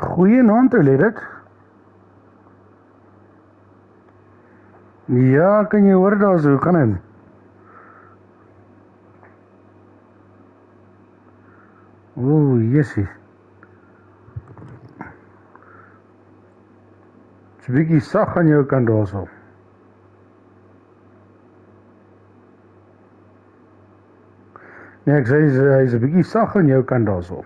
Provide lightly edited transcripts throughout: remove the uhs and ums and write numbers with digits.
Goeie naam toe, let dit. Ja, kan jy hoor daar so, kan het? Jessie. Het is een bietjie sag aan jou kant daar so. Nee, ek sê, hy is een bietjie sag aan jou kant daar so.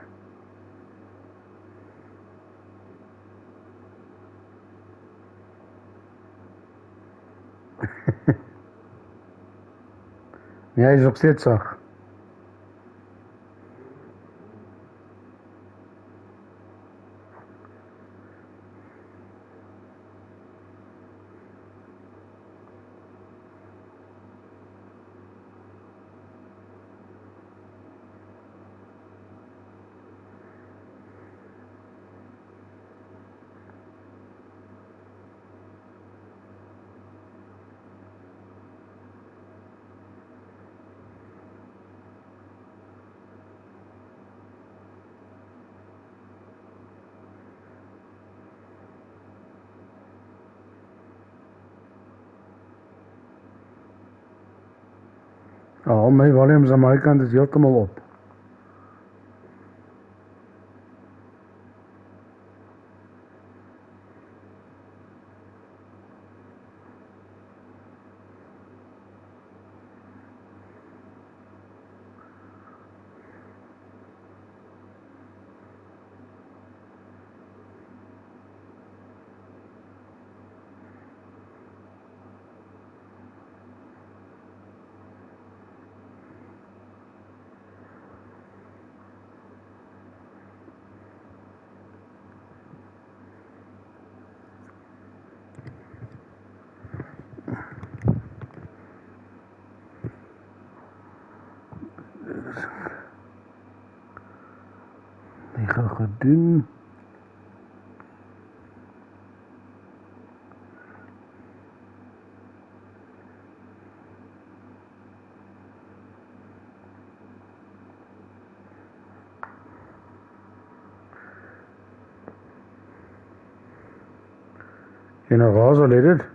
Nee, hy is nog steeds sag. Al my volumes aan my kant is heeltemal op. Ik ga het doen. En dan waar zal dit?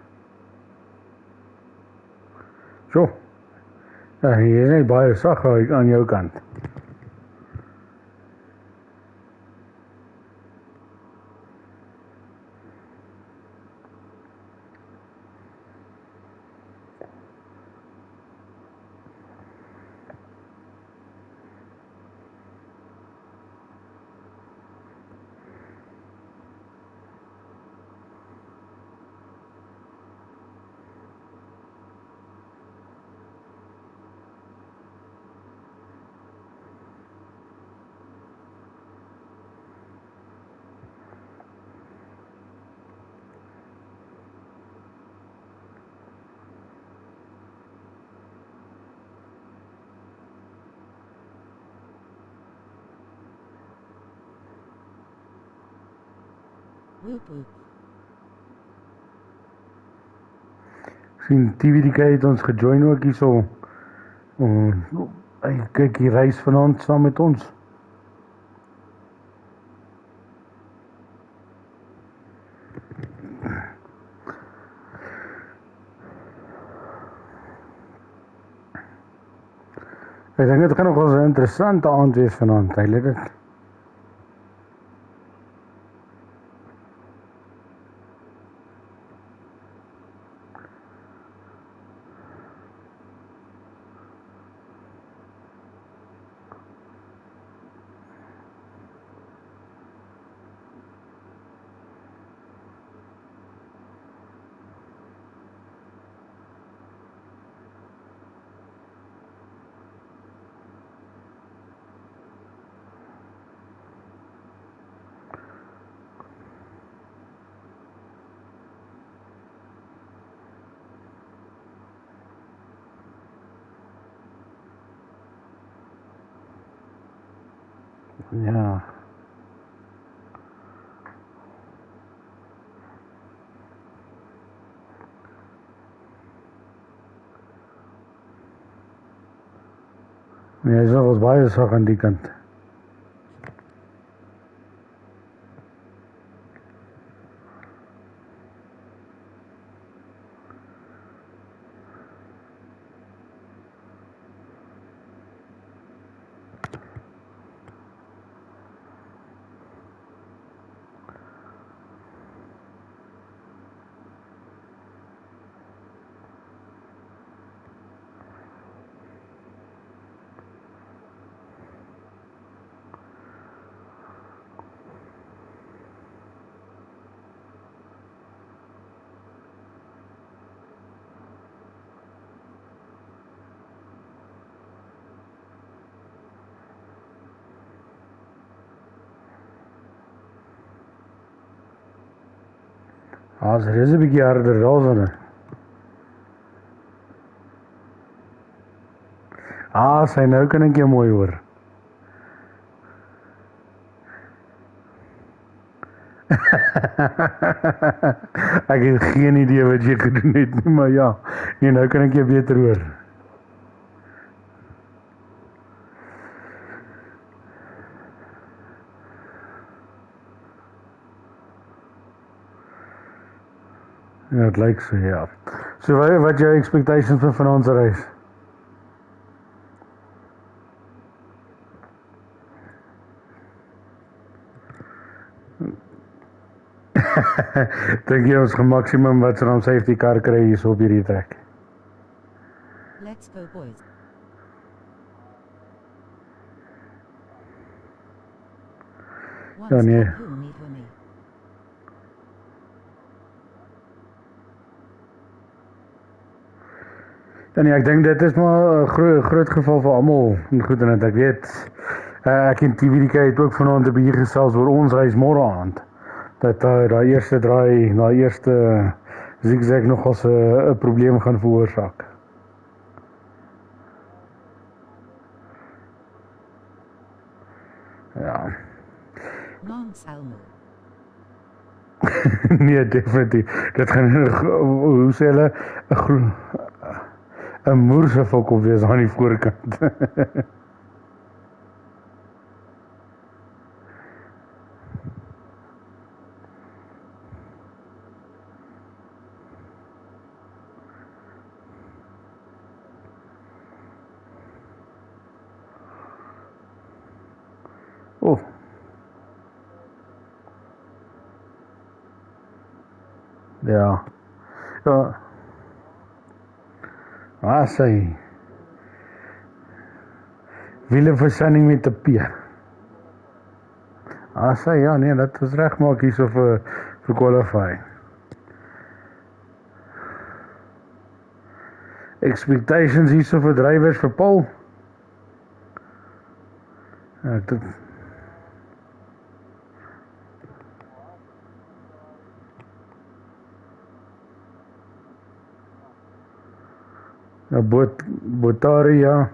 Zo. Ja, hier is niet baie sag aan jou kant. Sien, TVDK het ons gejoin ook hier so. Hy kyk die reis vanaand saam met ons. Ek dink dit gaan nog wel 'n interessante aand wees vanaand, hy let dit. Ja. Nee, hy is nog baie sag aan die kant. As er is 'n bietjie harder daarsonne. Sy nou kan ek jou mooi hoor. Ek het geen idee wat jy gedoen het nie, maar ja. Nee, nou kan ek jou beter hoor. Ja, het lyk so, ja. So wat jou expectations vir vanaand se reis? Dink jy ons gaan maksimum wat ons safety car kry hier so op hierdie trek? Let's go boys. Ja, nee. Ja, nee, ek dink dit is maar 'n groot geval vir almal. Goed, en ek weet, ek en TVDK het ook vanaand 'n bietjie gesels oor ons reis môre aand. Dat daai eerste draai, daai eerste zigzag nog as 'n probleem gaan veroorsaak. Ja. Nee, definitief. Dit gaan, hoe sê hulle, 'n moerse fokol wees aan die voorkant. Oh. Ja. Ja. Sy wieleversnelling met 'n P. Sy, ja, nee, dat is regmaak hierso vir qualifying. Expectations hierso vir drywers vir Paul. Botari, ja.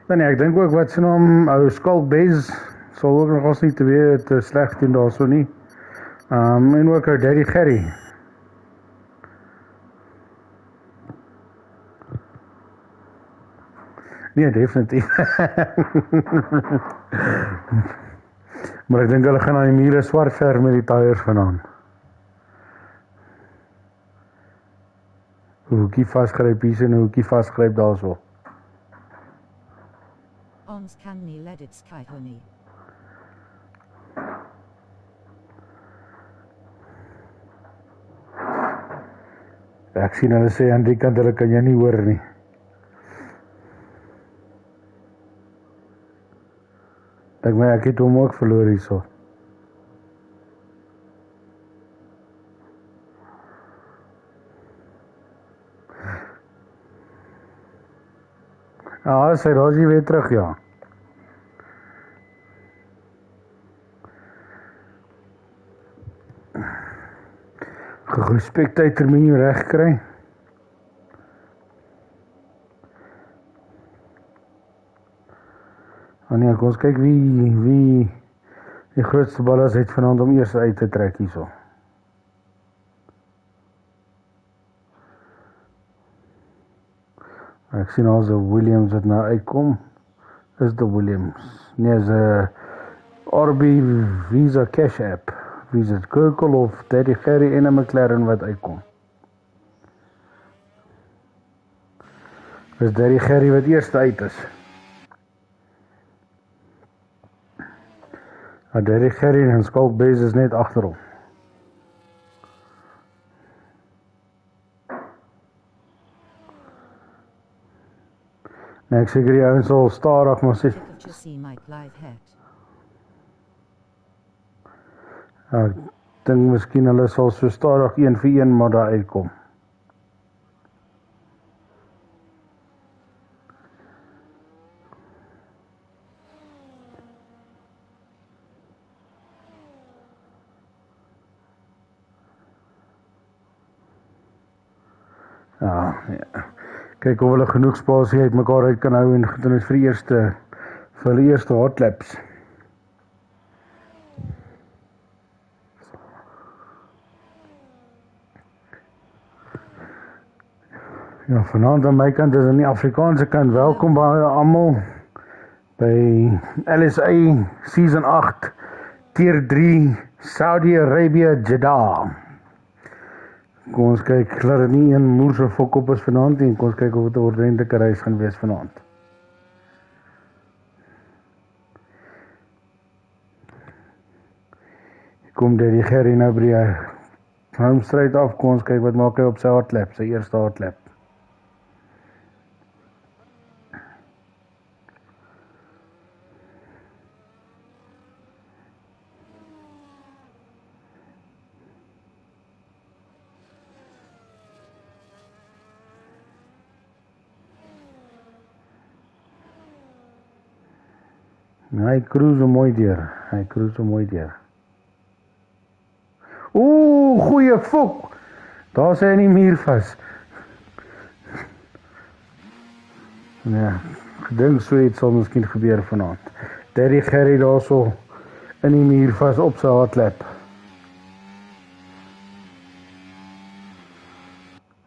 Dan nee, ek dink ook wat sy naam, ou Skalk Bez sal ook nog nie te sleg doen daarso nie. En ook ou Daddy Gerry. Nee, definitief. Maar ek dink hulle gaan aan die mure swart verf met die tyres vanaand. Hoekie vasgryp hier en hoekie vasgryp daarso. Ons kan nie laat dit sky nie. Ek sien hulle sê aan die kant hulle kan jy nie hoor nie. Ek het hom ook verloor hierso. Sy Rosie weer terug, ja. Gespektheid termyn reg kry. Nee, kom ons kyk wie die grootste ballas het vanaand om eers uit te trek hierso. Ek sien al so Williams wat nou uitkom. Is die Williams. Nee, is 'n RB Visa Cash App. Visa Kirkle of Daddy Gerry en 'n McLaren wat uitkom. Dis Daddy Gerry wat eerste uit is. Daddy Gerry en Skalk Bez is net agter hom. Nee, ek seker die ouens sal stadig maar sê. Ek dink miskien hulle sal so stadig 1 vir 1 maar daar uitkom. Ja, kyk of hulle genoeg spasie uit mekaar uit kan hou en goed en is vir die eerste hot laps. Ja, vanaand aan my kant is aan die Afrikaanse kant. Welkom by almal by LSA Season 8 Tier 3 Saudi Arabia Jeddah. Kom ons kyk, laat dit nie een moerse fok op is vanaand nie. Kom ons kyk of dit 'n ordentlike reis gaan wees vanaand. Kom die Gerry nou by die home straight af. Kom ons kyk wat maak hy op sy hot lap, sy eerste hot lap. Hy cruise hom mooi deur. Oeh, goeie fok. Daar sy in die muur vas. Ja, gedink so iets sal miskien gebeur vanaand. Daddy Gerry daar so in die muur vas op sy hot lap.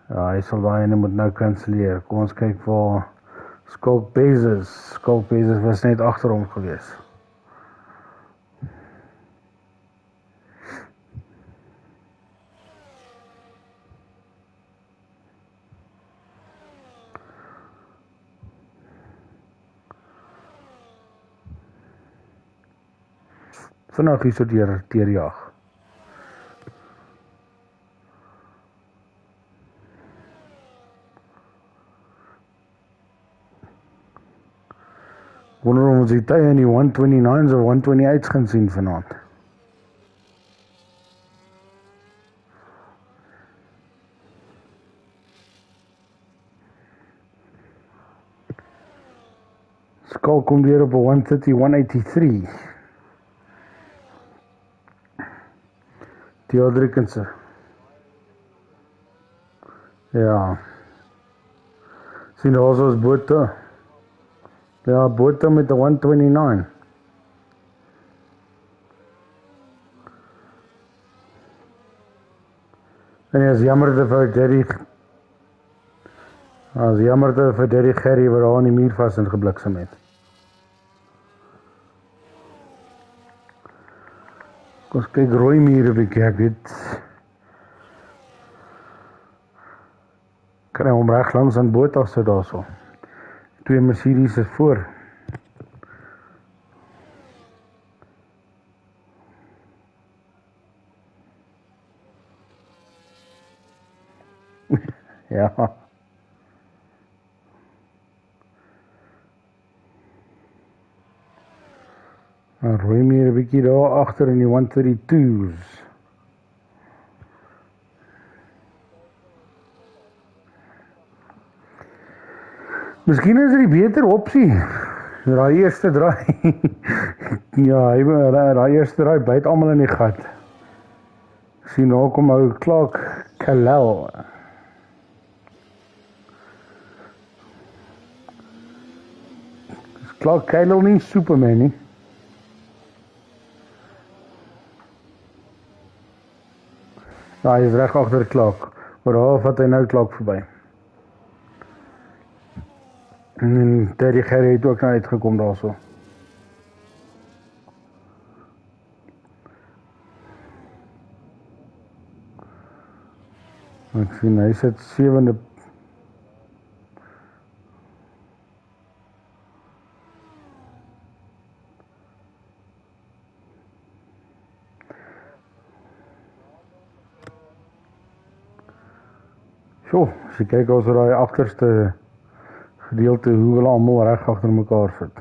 Ja, hy sal daai ene moet nou kanselleer. Kom ons kyk waar Skulk Bezos was net agter hom gewees. Vinnig hier so deurjag. Wonder of ons die tye in die 129's of 128's gaan sien vanaand. Skulk kom weer op 'n 130, 183. Die Adrikense. Ja. Sien daar is bote. Ja, bote met 'n 129. En is jammer dat vir Daddy Gerry wat daar in die muur vas en gebliksem het. Kom ons kyk rooi mure 'n bietjie, ek weet. Kry hom reg langs aan boot af sit daarso. Twee Mercedes is voor. Ja. En rooi meer 'n bietjie daar agter in die 132's. Miskien is dit die beter opsie. Daai eerste draai. Ja, daai eerste draai byt almal in die gat. Sien nou kom ou Clark Kalel. Clark Kalel nie Superman nie. Ja, hy is reg agter Clark. Maar daar vat hy nou Clark verby. En Daddy Gerry het ook nou uitgekom daarso. Ek sien hy sit 7de. So, as jy kyk ons daai agterste gedeelte hoe hulle almal reg agter mekaar sit.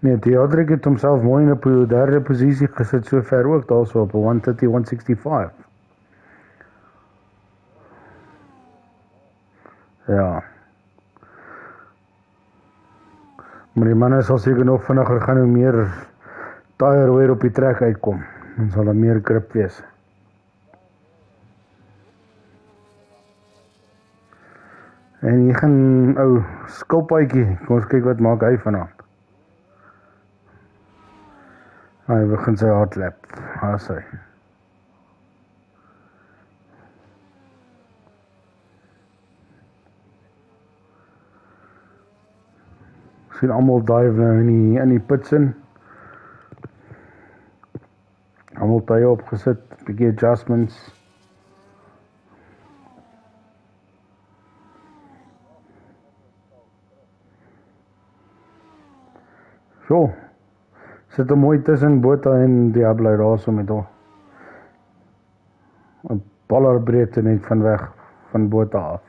Nee, die Adrik het homself mooi in 'n derde posisie gesit so ver ook daarso op 130, 165. Ja. Maar die manne sal seker nog vinniger gaan hoe meer tire wear op die trek uitkom. Dan sal daar meer grip wees. En hier gaan ou skilpaadjie, kom ons kyk wat maak hy vanaand. Hy begin sy hardlap, daar is hy. Sien almal dive nou in die pits in. Almal tye opgesit, bietjie adjustments. So, sit hom mooi tussen Botha en Diablo daarso met hom. 'n ballerbreedte net van weg van Botha af.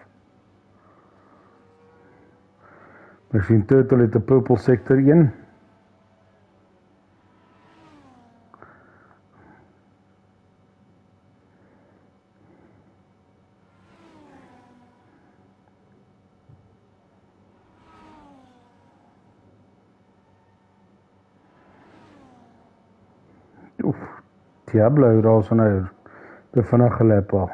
Misschien Turtle het 'n purple sector 1. Oef, Diablo daarso nou te vinnig gelap al.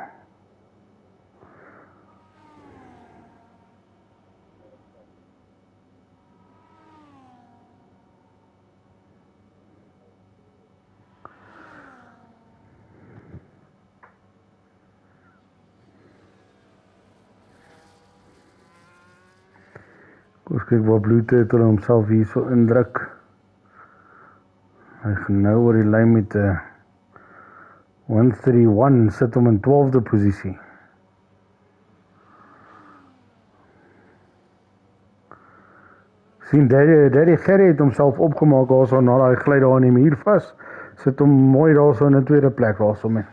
Kom ons kyk waar Blue Turtle homself hier so indruk. Hy gaan nou oor die lyn met 'n 131, sit hom in 12de posisie. Sien, Daddy Gerry het homself opgemaak daarso na daai glyd daar in die muur vas. Sit hom mooi daarso in 'n tweede plek daarso mee.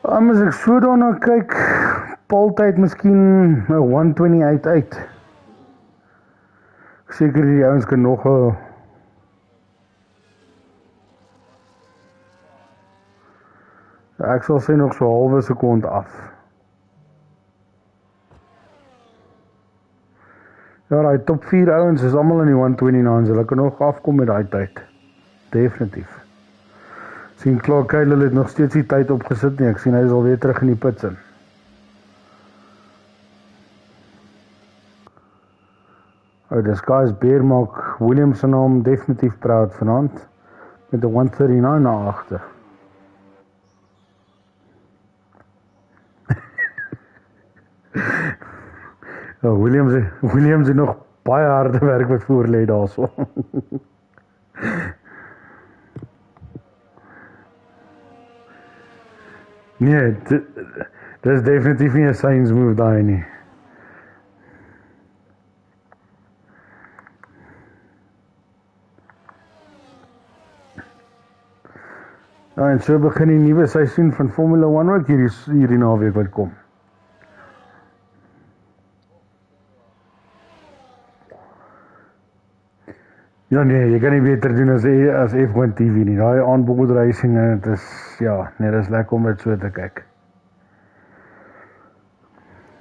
As ek so daarna kyk, Paultyd miskien 'n 128 uit. Seker die ouens kan nog 'n ek sal sê nog so 'n halwe sekonde af. Ja, daai top 4 ouens is almal in die 129s. Hulle kan nog afkom met daai tyd. Definitief. Sien Clark Kyle het nog steeds die tyd opgesit nie. Ek sien hy is alweer terug in die pits in. The Skies Bear maak Williams se naam definitief proud vanaand met 'n 139 na agter. Ja, Williams het nog baie harde werk wat voor lê daarso. Nee, dit is definitief nie 'n science move daai nie. Ja, en so begin die nuwe seisoen van Formula 1 ook hierdie naweek wat kom. Ja nee, jy kan nie beter doen as F1 TV nie. Daai onboard racing, dit is ja, nee, dit is lekker om dit so te kyk.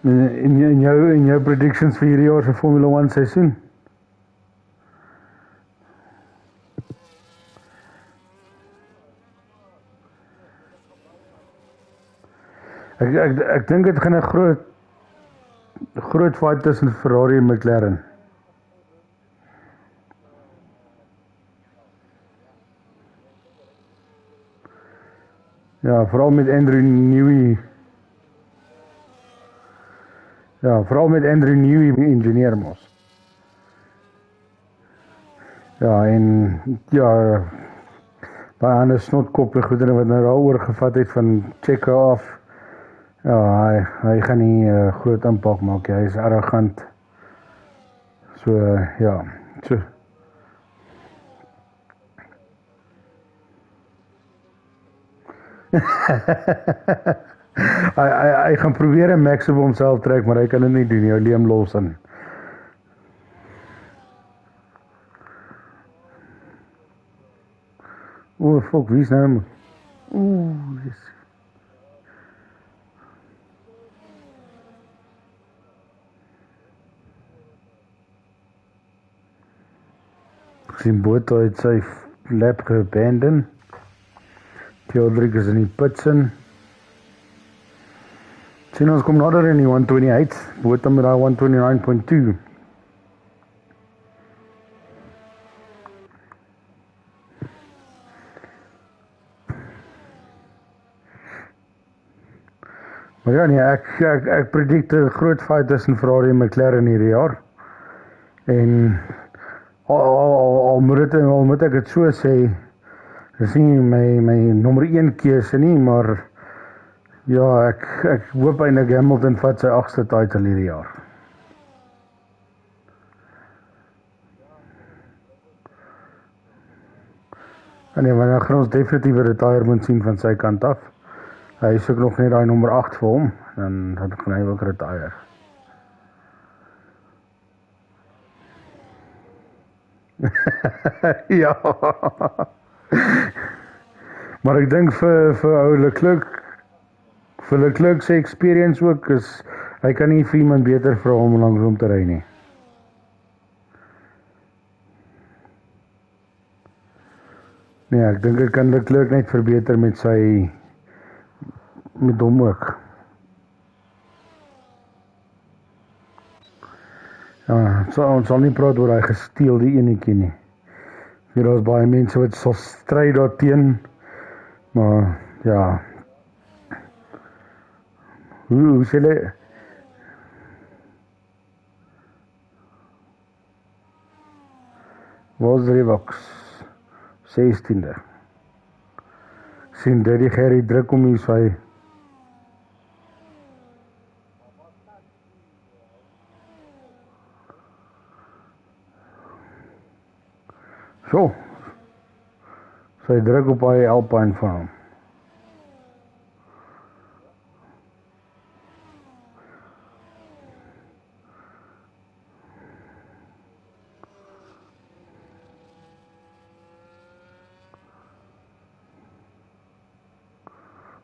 In jou predictions vir hierdie jaar se Formula 1 seisoen? Ek dink dit gaan 'n groot fight tussen Ferrari en McLaren. Ja, vooral met Andrew Newey. Ja, vooral met Andrew Newey, ingenieur mos. Ja, en ja, daai ander snotkop en goedere wat nou daaroor gevat het van Checo af. Ja, hy gaan nie groot impak maak. Hy is arrogant. So, ja, so. Hy gaan probeer 'n max op homself trek, maar hy kan dit nie doen nie. Hy Liam Lawson. O, fuck, wie is nou? Oeh, yes. Ek sien Botha het sy lap geabandon. Theodrick is in die pits in. Sien ons kom nader in die 128. Botha met daai 129.2. Maar ja nee, ek predikte 'n groot fight tussen Ferrari en McLaren hierdie jaar. En al moet ek dit so sê, dis nie my nommer 1 keuse nie, maar ja, ek hoop eintlik Hamilton vat sy 8ste title hierdie jaar. En nee, maar dan gaan ons definitief 'n retirement sien van sy kant af. Hy is ook nog net daai nommer 8 vir hom, dan gaan hy ook retire. Ja. Maar ek dink vir ou Leclerc se experience ook is hy kan nie vir iemand beter vra om langs hom te ry nie. Nee, ek dink ek kan Leclerc net verbeter met hom ook. Ja, ons sal nie praat oor hy gesteelde enetjie nie. Hier is baie mense wat sal stry daarteen, maar ja. Hoe sê hulle? Was Revox 16de. Sien dit die Gerry druk om hier sy so. Sy druk op hy Alpine van hom.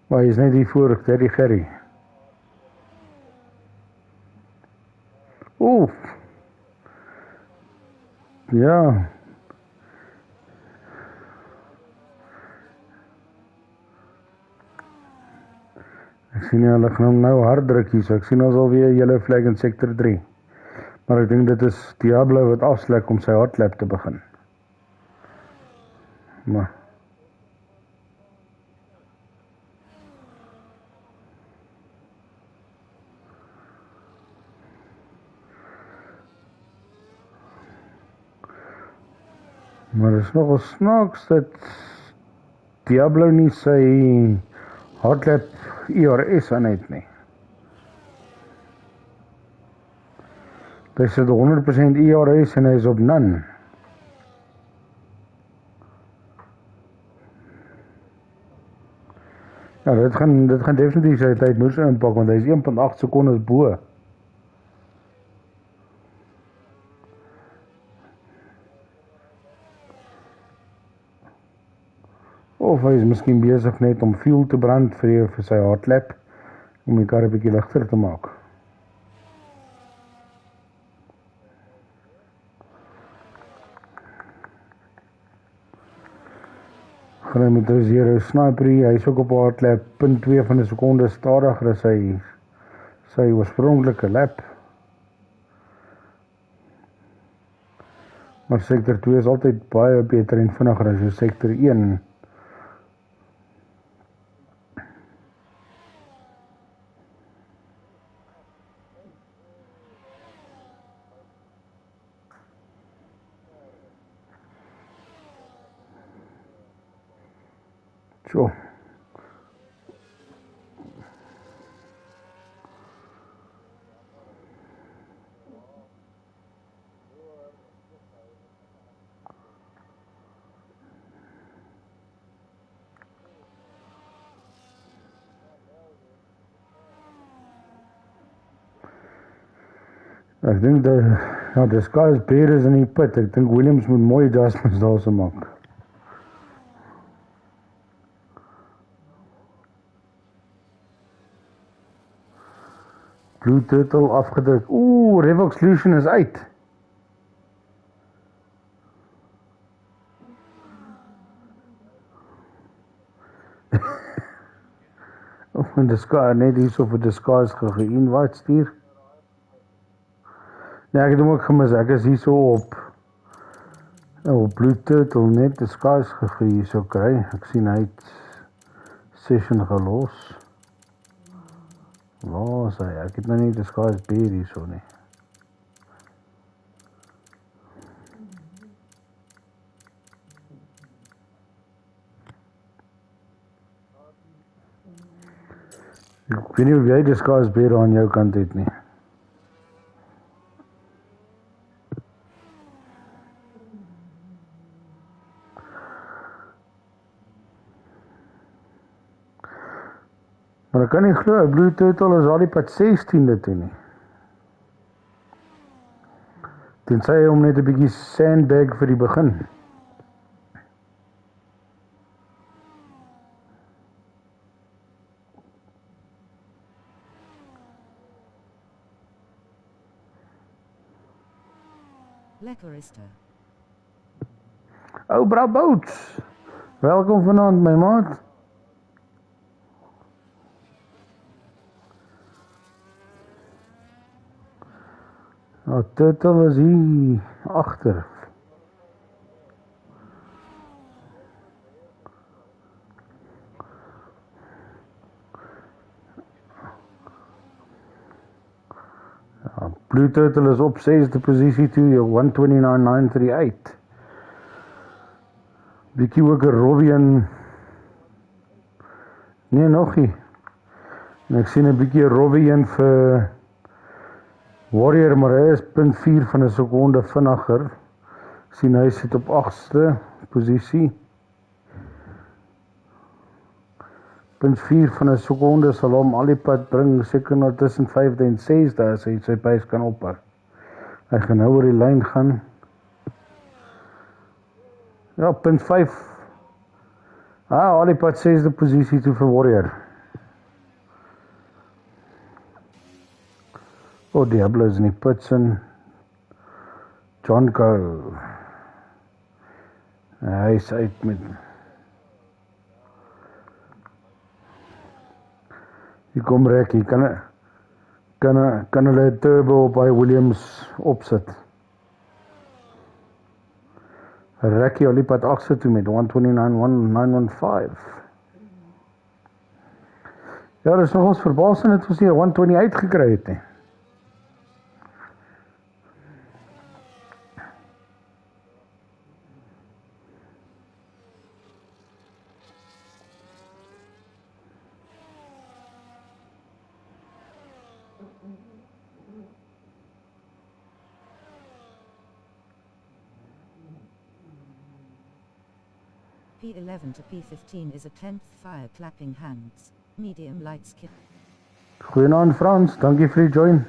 Maar hy is net die voor, die Gerry. Oef. Ja. Ek sien hulle gaan hom nou hard druk hier, so ek sien ons alweer 'n yellow flag in sector 3. Maar ek dink dit is Diablo wat afslek om sy hardlap te begin. Maar dit is nogal snaaks dat Diablo nie sy hardlap IRS aan het nie. Hy sit 100% IRS en hy is op none. Ja, dit gaan definitief sy tyd moes inpak, want hy is 1.8 sekondes bo. Of hy is miskien besig net om fuel te brand vir sy hardlap, om die kar 'n bietjie ligter te maak. Gaan hy met 'n zero sniper, hy is ook op hardlap 0.2 van 'n sekonde stadiger as sy oorspronklike lap. Maar sektor 2 is altyd baie beter en vinniger as jou sektor 1. So. Ek dink die sky is beter in die pit. Ek dink Williams moet mooi adjustments daarso maak. Blue Turtle afgedruk. Ooh, Revox Solution is uit. Of in disguise, net hierso vir disguise ge-invite stuur. Nee, ek het hom ook gemis. Ek is hierso op Blue Turtle net disguise hierso kry. Ek sien hy het session gelos. Waar is hy? Ek het nou nie disguise beer hierso nie. Ek weet nie of jy disguise beer aan jou kant het nie. Maar ek kan nie glo, Blue Turtle is al die pad 16de toe nie. Tensy hy hom net 'n bietjie sandbag vir die begin. Lekkerista. Ou bra Bouts. Welkom vanaand my maat. Nou, Turtle is hier agter. Ja, Blue Turtle is op 6de posisie toe, 129.938. Bietjie ook 'n Robbie en nee, nog nie. En ek sien 'n bietjie Robbie in vir Warrior, maar hy is 0.4 van 'n sekonde vinniger. Ek sien hy sit op 8ste posisie. 0.4 van 'n sekonde sal hom al die pad bring seker nou tussen 5de en 6de as hy sy pace kan ophou. Hy gaan nou oor die lyn gaan. Ja, 0.5. Al die pad 6de posisie toe vir Warrior. Diablo is in die pits in. John Cole. Hy is uit met... Hier kom Rekkie, kan hulle turbo op by Williams opsit. Rekkie al die pad 8ste toe met 129.915. Ja, dit is nogals verbasend dat ons hier 120 uitgekry het nie. P11 to P15 is a 10th fire clapping hands. Medium light skin. Goeienaand Frans, dankie vir die join.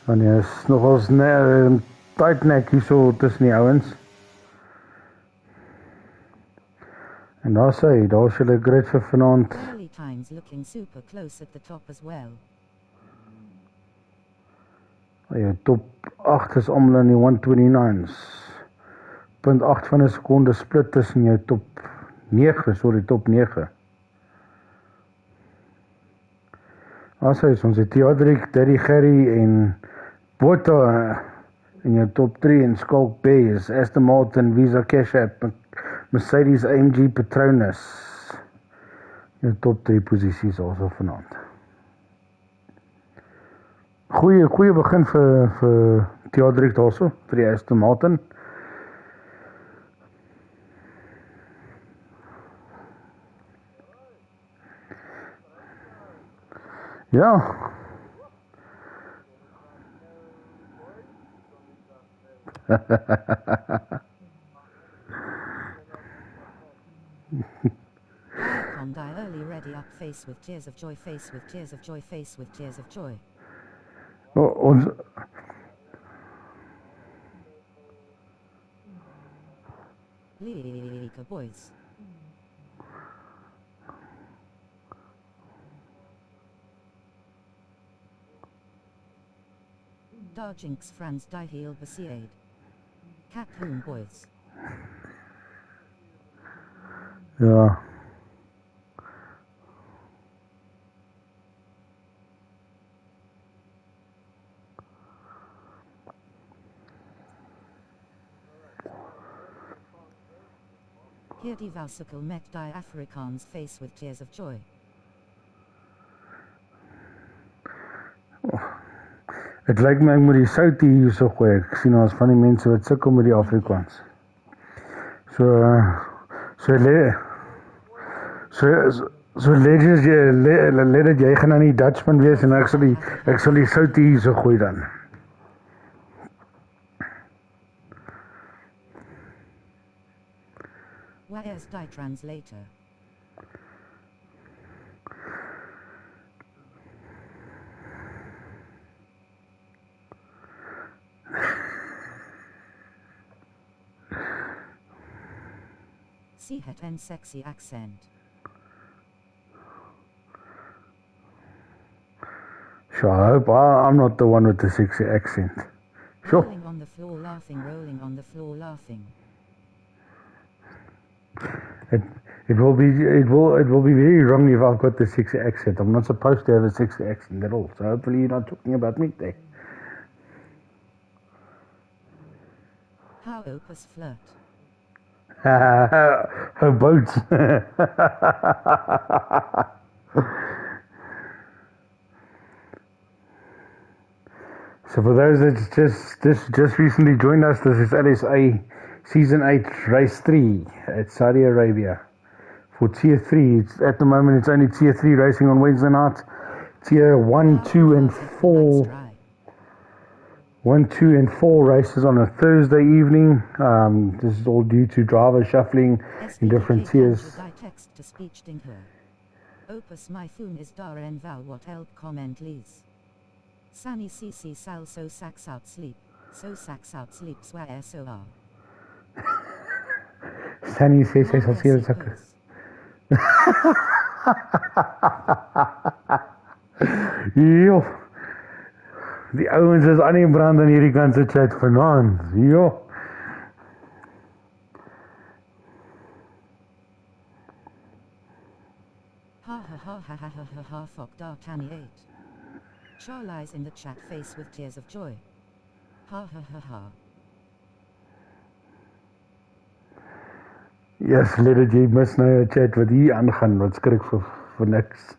Want jy is nogals tight neck hier so tussen die ouens. En daar sê, daar is julle grid vir vanaand. Early times looking super close at the top as well. Jou top 8 is almal in die 129's. 0.8 van 'n sekonde split tussen jou top 9, sorry, top 9. As hy is ons het Theodric, Daddy Gerry en Botha in jou top 3 en Skulk Bay is Aston Martin, Visa Cash App, Mercedes AMG Patronus. Jou top 3 posisies also vanaand. Goeie begin vir Theodric daarso, vir die Aston Martin. Ja. Die early ready up face with tears of joy, face with tears of joy, face with tears of joy. Ons Leaker boys. Daar Jinx Franz die heel beseerd. Cat homeboys. Ja. Hier die Wausikel met die Afrikaans face with tears of joy. Het lyk my ek moet die soutie hierso gooi. Ek sien ons van die mense wat sukkel met die Afrikaans. So let dit jy gaan nou nie Dutchman wees en ek sal die soutie hierso gooi dan. Where's die translator? See het and sexy accent. Sure, I hope I'm not the one with the sexy accent. Sure. Rolling on the floor laughing, rolling on the floor laughing. It will be very wrong if I've got the sexy accent. I'm not supposed to have a sexy accent at all. So hopefully you're not talking about me there. How opus flirt. Her boats. So for those that just recently joined us, this is LSA Season 8, Race 3 at Saudi Arabia. For Tier 3, at the moment it's only Tier 3 racing on Wednesday night. Tier 1, 2 and 4. 1, 2 and 4 races on a Thursday evening. This is all due to driver shuffling in different tiers. Opus my phone is daar en val wat help comment lees. Sunny CC sal so sacks out sleep. So sacks out sleeps where so are. Sunny CC sal see sakke. Jo. Die ouens is aan die brand aan hierdie kant se chat vanaand. Jo. Ha ha ha ha ha ha ha ha fuck dark Tanny 8. Charlie's in the chat face with tears of joy. Ha ha ha ha. Yes, Lede, jy mis nou 'n chat wat hier aangaan, wat skrik vir niks.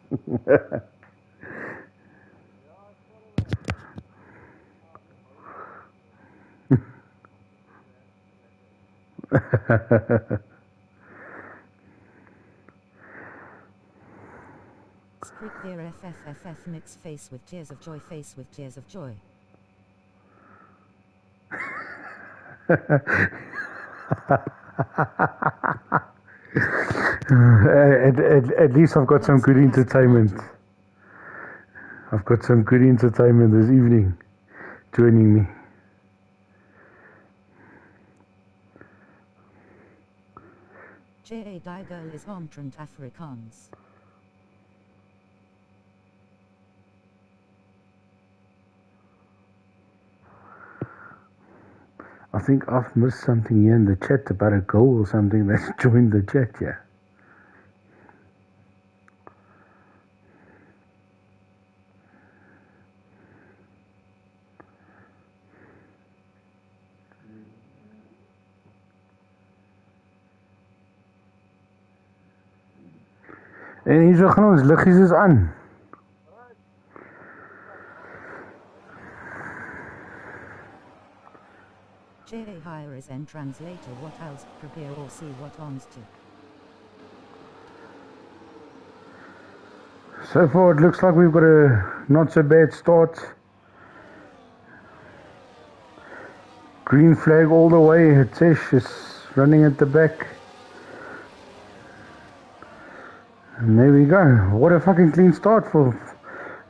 Skrik there FFFF mix face with tears of joy, face with tears of joy. At least I've got some good entertainment. I've got some good entertainment this evening joining me. J.A. die girl is omtrent Afrikaans. I think I've missed something here in the chat about a girl or something that's joined the chat here. En hierso gaan ons liggies is aan. J.A. hire is and translator what else prepare or see what ons to. So far it looks like we've got a not so bad start. Green flag all the way. Hitesh is running at the back. And there we go. What a fucking clean start for.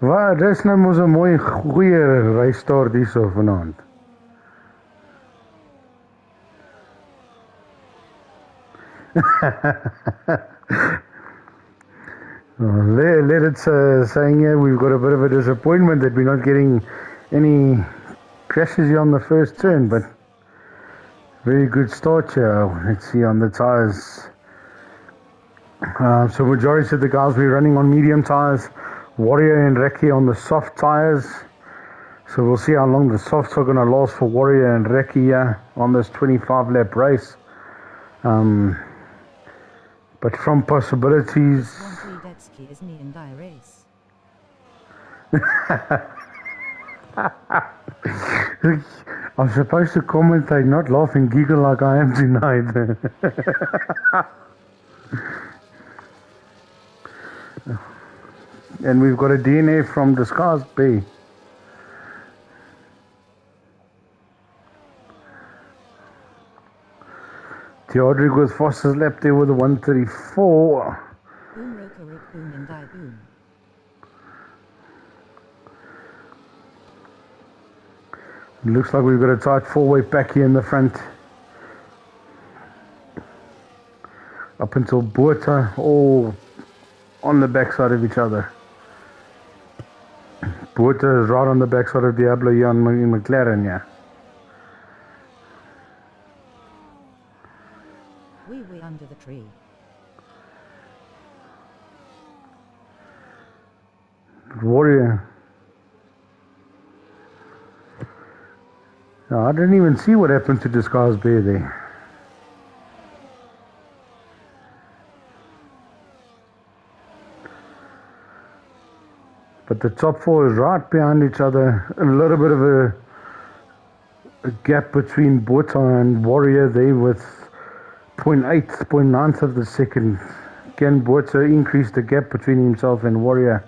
Waar dis nou mos 'n mooi goeie race-start hierso vanaand. Let it saying here we've got a bit of a disappointment that we're not getting any crashes you on the first turn, but very good start here. Let's see on the tires. So majority of the guys will be running on medium tires. Warrior and Reki on the soft tires. So we'll see how long the softs are going to last for Warrior and Reki here on this 25 lap race. But from possibilities... is me and I race. I'm supposed to commentate, not laugh and giggle like I am tonight. And we've got a DNA from Disguised Bay. Theodric was fastest lap there with a 134. Boom, roka, rook, boom, and I boom. Looks like we've got a tight four-way pack here in the front. Up until Buerta, all on the backside of each other. Buerta is right on the backside of Diablo here on McLaren, yeah. We under the tree. Warrior. No, I didn't even see what happened to Disguised Bear there. But the top four is right behind each other. A little bit of a gap between Buerta and Warrior there with 0.8, 0.9 of the second. Can Buerta increase the gap between himself and Warrior?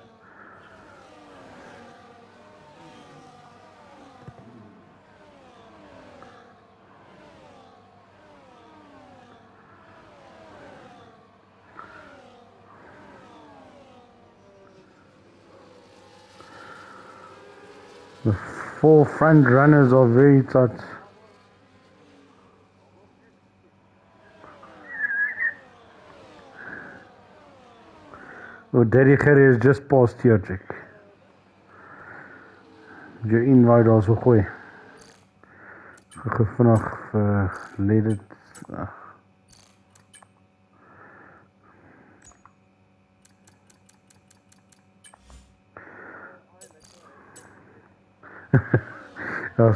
The four front runners are very tight. Oh, Daddy Gerrie is just past here, Jack. Jou invite daar so gooi. Vinnig let dit.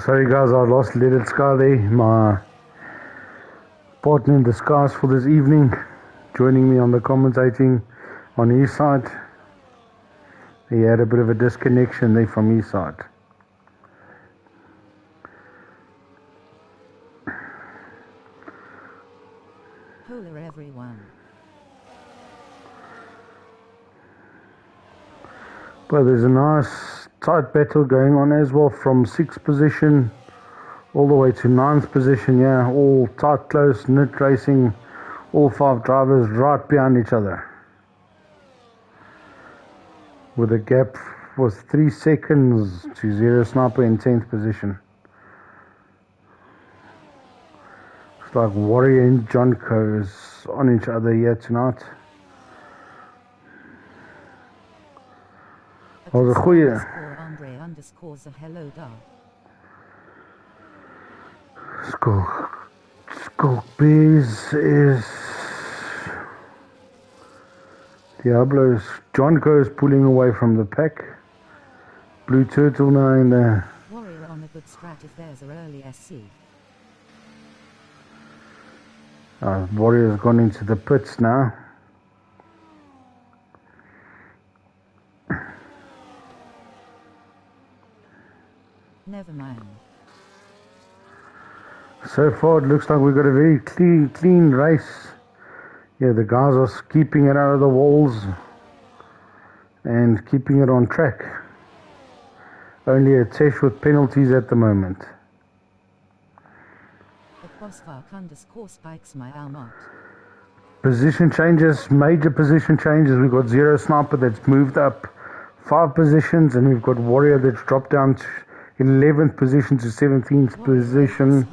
Sorry guys, I lost Little Scar there, my partner in disguise for this evening, joining me on the commentating on his side. He had a bit of a disconnection there from his side. Polar everyone. But there's a nice tight battle going on as well from 6th position all the way to 9th position. Yeah, all tight, close, knit racing, all 5 drivers right behind each other. With a gap was 3 seconds to Zero Sniper in 10th position. It's like Warrior and Jonko is on each other here tonight. Dat was een goeie. Andre underscores a hello dog. Skulk Bees is Diablo's. Jonko is pulling away from the pack. Blue Turtle now in the Warrior on a good strat if there's a early SC. Warrior's gone into the pits now. Never mind. So far it looks like we've got a very clean race. Yeah, the guys are keeping it out of the walls and keeping it on track. Only a test with penalties at the moment. Bosvark underscore spikes my Almont. Position changes, major position changes. We've got Zero Sniper that's moved up 5 positions, and we've got Warrior that's dropped down to 11th position to 17th position.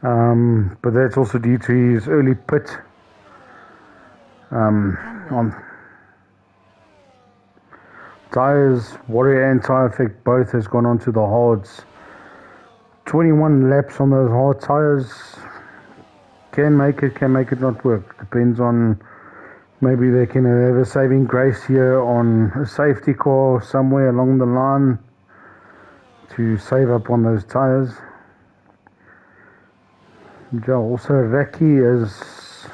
But that's also due to his early pit. On tires, Warrior and Tire Effect both has gone on to the hards. 21 laps on those hard tires. Can make it not work. Depends on, maybe they can have a saving grace here on a safety car somewhere along the line to save up on those tires. Yeah, also Raki is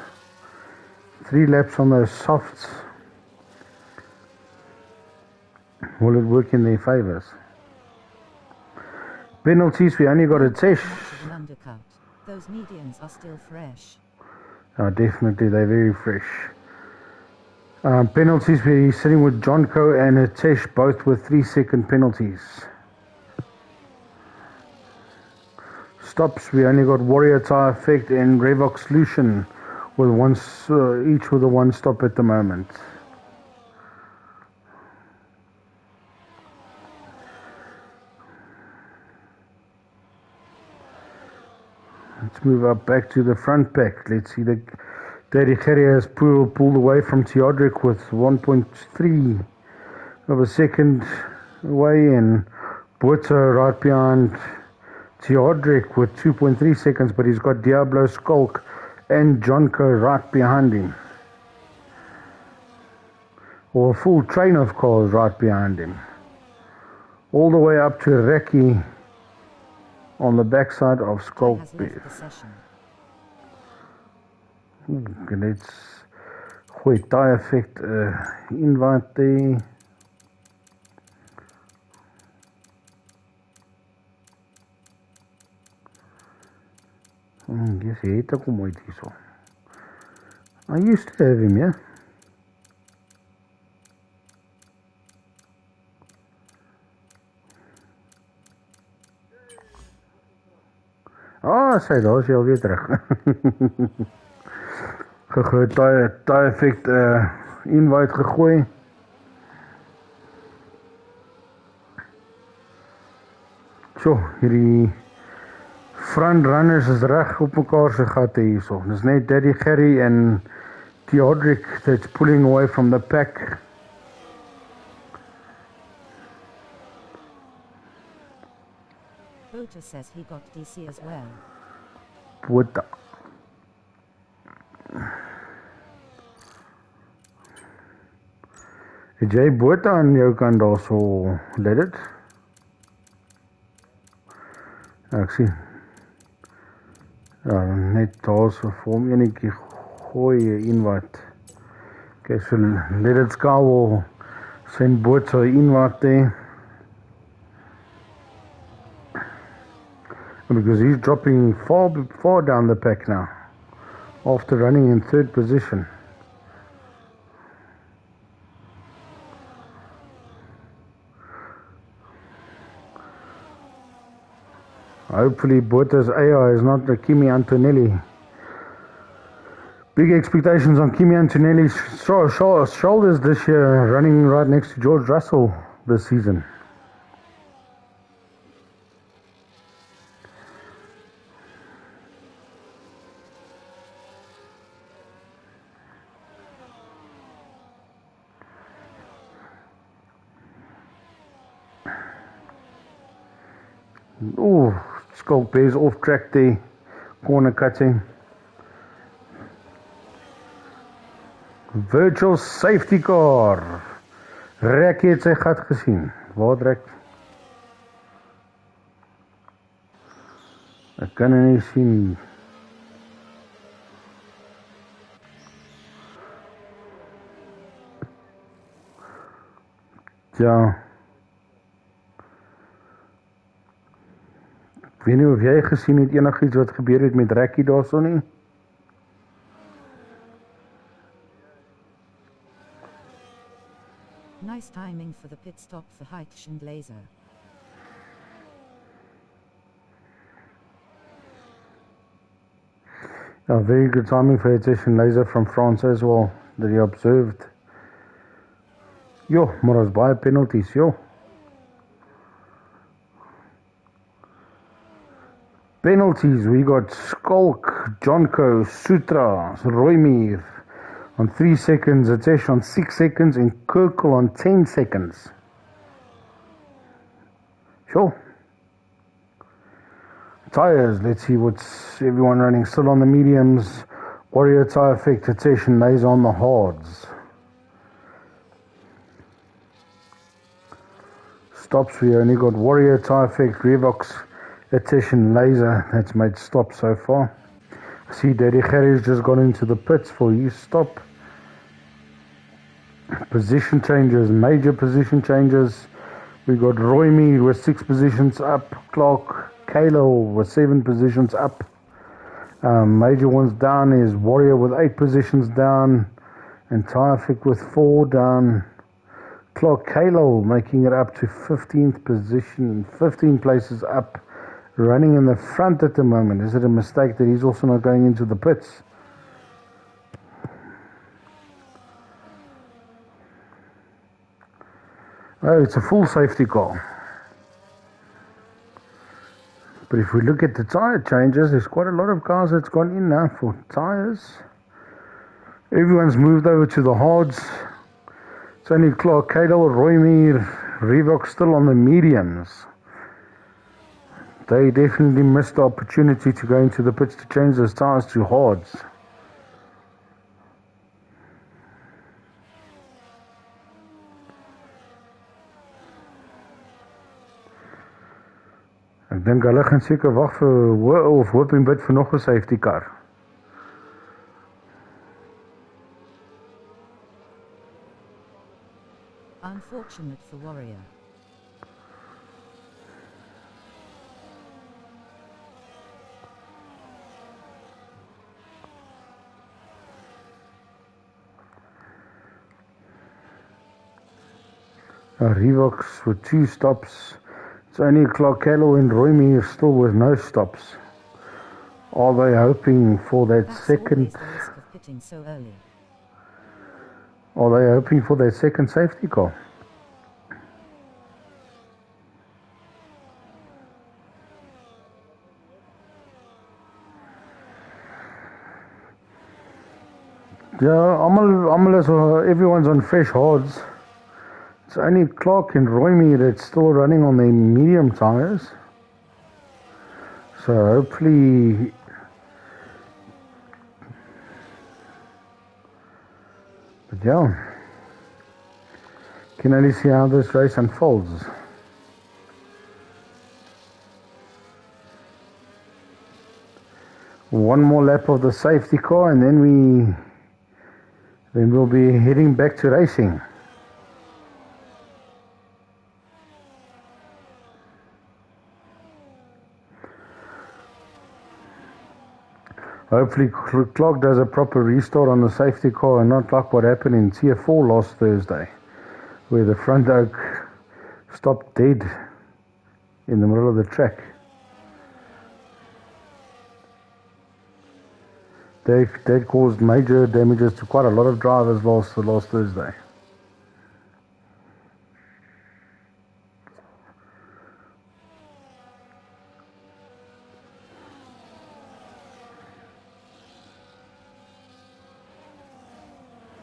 3 laps on those softs. Will it work in their favours? Penalties, we only got a Tesh. Undercut. Those medians are still fresh. Oh, definitely, they're very fresh. Penalties, we're sitting with Jonko and Tesh, both with 3-second penalties. Stops, we only got Warrior Tire Effect and Revox Solution with each with a 1 stop at the moment. Let's move up back to the front pack. Let's see, the Daddy Gerry has pulled away from Theodric with 1.3 of a second away, and Buerta right behind Theodric with 2.3 seconds, but he's got Diablo, Skulk and Jonko right behind him. Or a full train of cars right behind him. All the way up to Reki on the backside of Skulk. Let's gooi tire effect invite there. Yes, hy het ook ooit hierso. I used to have him, yeah. Ah, sy daar is jy alweer terug. Gegooi tire effect invite gegooi. So, hierdie front runners is reg op mekaar se gatte hierso. Dis net Daddy Gerry en Theodric that's pulling away from the pack. Bota says he got DC as well. Bota. Het jy Bota aan jou kant daar so let it? Ek sien. Ja, net daar so vir hom enetjie gooi invite. Okay, so let it go will send Bota invite there. Because he's dropping far down the pack now after running in 3rd position. Hopefully Bota's AI is not the Kimi Antonelli. Big expectations on Kimi Antonelli's shoulders this year, running right next to George Russell this season. Oh, Skulk Bears off track there, corner cutting. Virtual safety car. Rek het sy gat gesien. Waar Rek? Ek kan nie sien. Ja. Ek weet nie of jy gesien het enigiets wat gebeur het met Rekkie daarso nie. Nice timing for the pit stop for Heitsch and Laser. Yeah, very good timing for Heitsch and Laser from France as well, that he observed. Jo, maar ons baie penalties, jo. Penalties, we got Skulk, Jonko, Sutra, Roymir on 3 seconds, Atesh on 6 seconds, and Kirkle on 10 seconds. Sure. Tyres, let's see what's everyone running still on the mediums. Warrior tyre affected session lays on the hards. Stops, we only got Warrior tyre effect, Revox, Attention Laser, that's made stop so far. See Daddy Harry's just gone into the pits for his stop. Position changes, major position changes. We got Roy Mead with 6 positions up, Clark Kalo with 7 positions up. Major ones down is Warrior with 8 positions down, and Tyrefic with 4 down. Clark Kalo making it up to 15th position, 15 places up, running in the front at the moment. Is it a mistake that he's also not going into the pits? Oh, it's a full safety car. But if we look at the tyre changes, there's quite a lot of cars that's gone in now for tyres. Everyone's moved over to the hards. It's only Clark Cadle, Roymere, Revox still on the mediums. They definitely missed the opportunity to go into the pits to change those tyres to hards. Ek dink hulle gaan seker wag vir of hoop en bid vir nog 'n safety car. Unfortunate for Warrior. Revox with 2 stops. It's only Clark Callow and Roymere still with no stops. Are they hoping for that second? The risk of pitting so early. Are they hoping for that second safety car? Yeah, everyone's on fresh hards. It's only Clark and Roymere that's still running on their medium tyres. So hopefully but yeah, can only see how this race unfolds. One more lap of the safety car and then we'll be heading back to racing. Hopefully Clark does a proper restart on the safety car and not like what happened in Tier 4 last Thursday, where the front oak stopped dead in the middle of the track. That caused major damages to quite a lot of drivers last Thursday.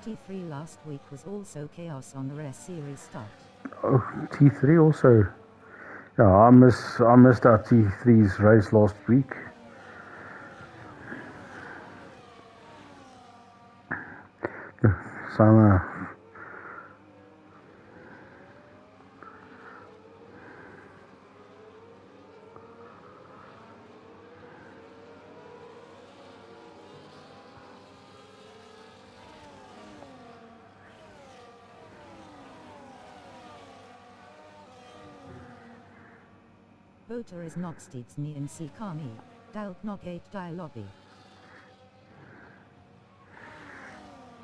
T3 last week was also chaos on the rest series start. Oh, T3 also. Yeah, I missed our T3's race last week. So, Boter is nog steeds nie in CK nie. Dalk nog 8 die lobby.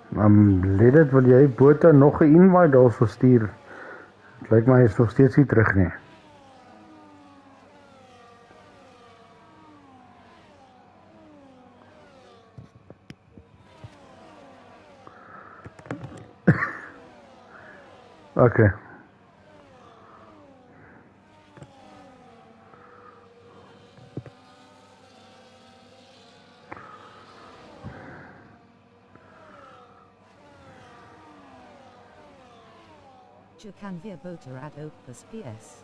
Let dit, wil jy Boter nog 'n invite daarso stuur? Het lyk my hy is nog steeds nie terug nie. Okay. Je kan weer Boter at Opus PS.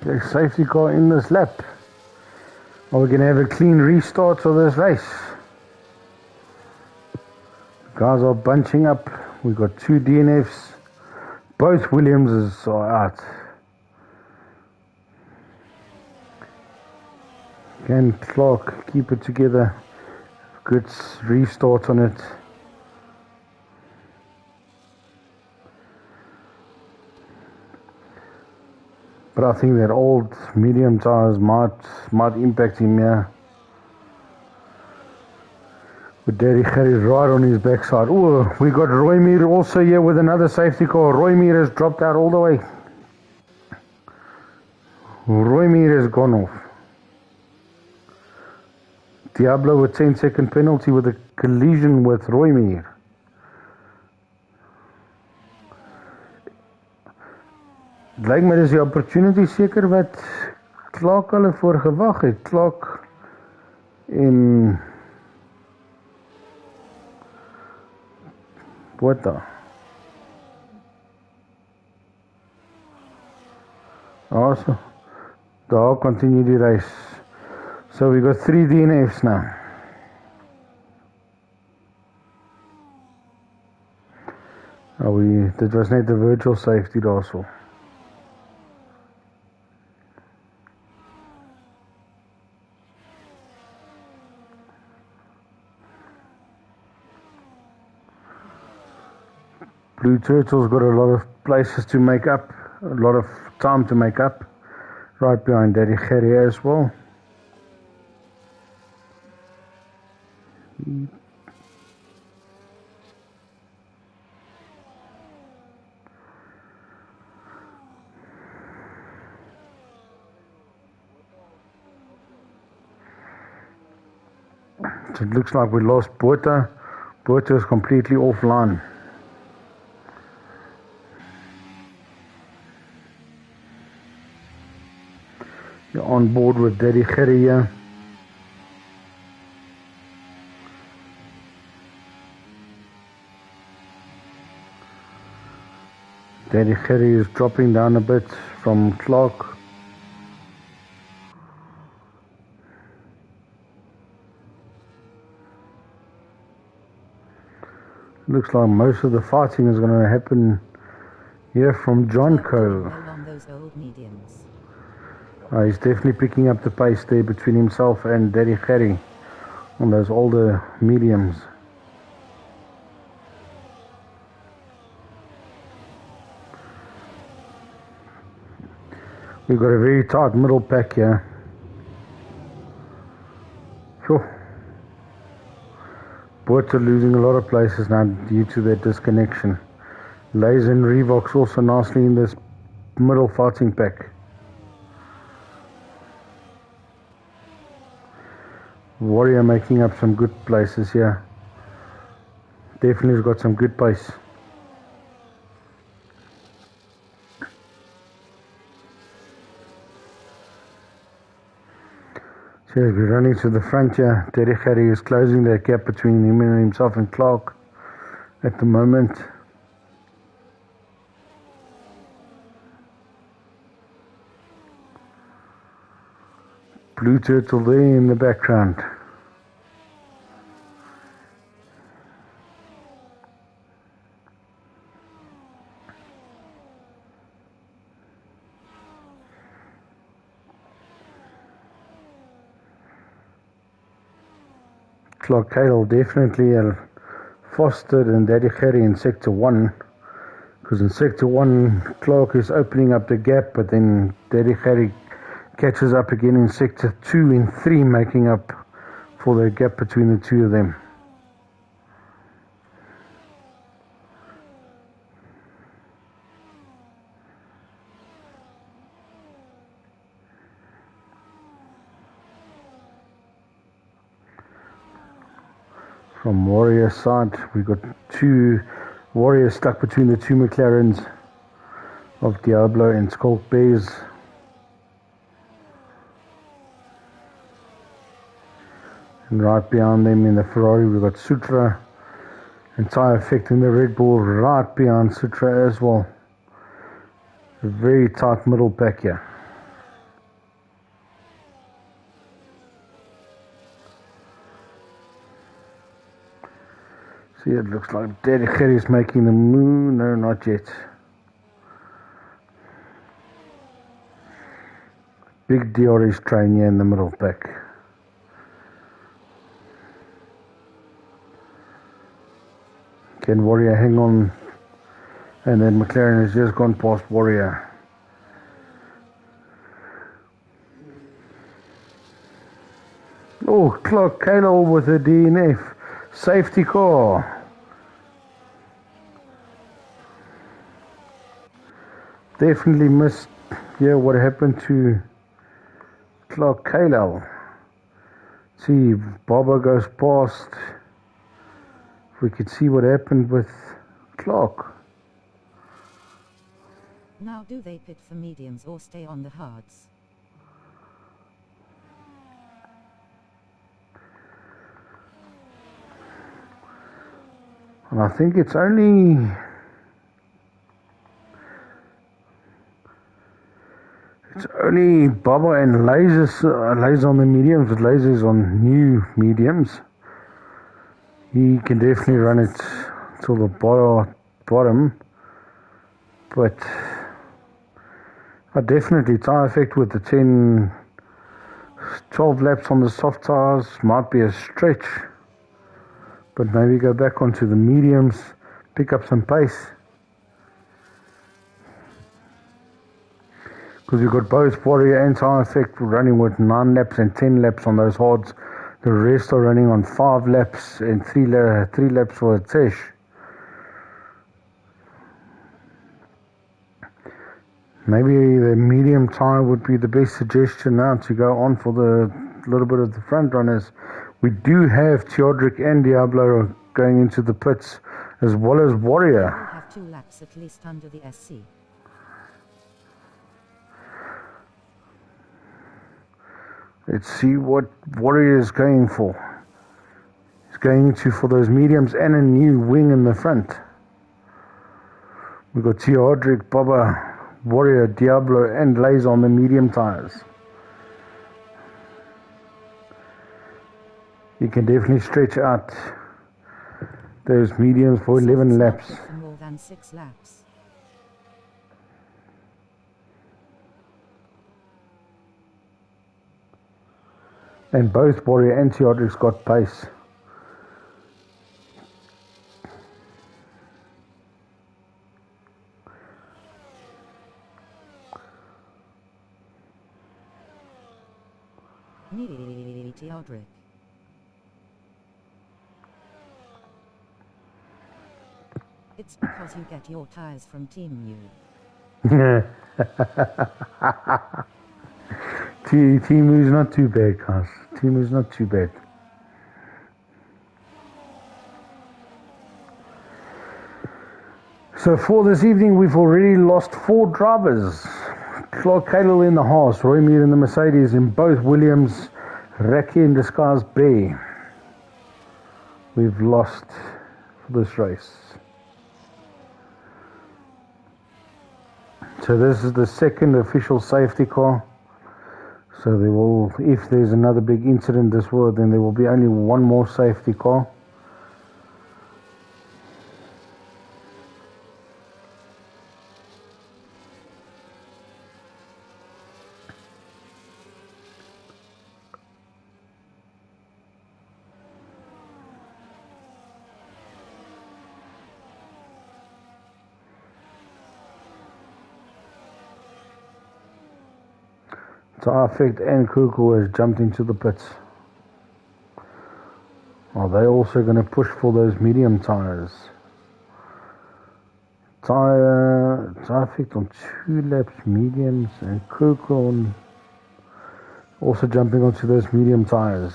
The safety car in this lap. Are we going to have a clean restart for this race? Guys are bunching up. We've got 2 DNFs. Both Williamses are out. Can Clark keep it together? Good restart on it. But I think that old medium tires might impact him here. With Daddy Harry right on his backside. Oh, we got Roy Meir also here with another safety car. Roy Meir has dropped out all the way. Roy Meir has gone off. Diablo with 10-second penalty with a collision with Roy Meir. Het lyk my dis die opportunity seker wat Clark hulle voor gewag het. Clark en Botha. Also, daar continue die race. So we got 3 DNFs now. Dit was net 'n virtual safety daarso. Blue Turtle's got a lot of places to make up, a lot of time to make up, right behind Daddy Gerry as well. So it looks like we lost Botha. Botha is completely offline. You're on board with Daddy Gerry here. Daddy Gerry is dropping down a bit from Clark. Looks like most of the fighting is going to happen here from John Cole. He's definitely picking up the pace there between himself and Daddy Gerry on those older mediums. We've got a very tight middle pack here. Sure. Boats are losing a lot of places now due to their disconnection. Lays and Revox also nicely in this middle fighting pack. Warrior making up some good places here. Definitely has got some good pace. So as we're running to the front here, Daddy Gerry is closing that gap between him and himself and Clark at the moment. Blue Turtle there in the background. Clark Cadle definitely faster than Daddy Gerry in Sector 1, because in Sector 1 Clark is opening up the gap, but then Daddy Gerry catches up again in Sector 2 and 3, making up for the gap between the two of them. From Warrior side, we've got 2 Warriors stuck between the 2 McLarens of Diablo and Skulk Bears. And right behind them in the Ferrari we've got Sutra and Tire Effect in the Red Bull right behind Sutra as well. A very tight middle pack here. See, it looks like Daddy Gerry is making the move. No, not yet. Big DRS train here in the middle pack. Can Warrior hang on? And then McLaren has just gone past Warrior. Oh, Clark Caleb with a DNF. Safety car. Definitely missed, yeah, what happened to Clark Caleb. See, Baba goes past. If we could see what happened with Clark. Now do they pit for mediums or stay on the hards? And I think it's only Baba and Lasers on the mediums, but Lasers on new mediums. He can definitely run it till the bottom, but definitely tire effect with the 12 laps on the soft tires might be a stretch, but maybe go back onto the mediums, pick up some pace. Because you've got both Warrior and Tire Effect running with 9 laps and 10 laps on those hards. The rest are running on 5 laps and 3 laps for a Tesh. Maybe the medium tire would be the best suggestion now to go on for the little bit of the front runners. We do have Teodric and Diablo going into the pits, as well as Warrior. We'll have 2 laps at least under the SC. Let's see what Warrior is going for. He's going for those mediums and a new wing in the front. We've got Teodric, Baba, Warrior, Diablo and Lays on the medium tires. You can definitely stretch out those mediums for 11 laps. For more than 6 laps. And both Warrior and Teodric's got pace. Teodric. It's because you get your tires from Team U. Timu's not too bad, guys. Timu's not too bad. So for this evening, we've already lost 4 drivers. Clark Cadle in the Haas, Roy Mead in the Mercedes, in both Williams, Raki in Disguise Bay. We've lost for this race. So this is the second official safety car. So there will, if there's another big incident this world, then there will be only one more safety car. Tire Effect and Kuku has jumped into the pits. Are they also going to push for those medium tires? Tire Effect on 2 laps mediums and Kuku on also jumping onto those medium tires.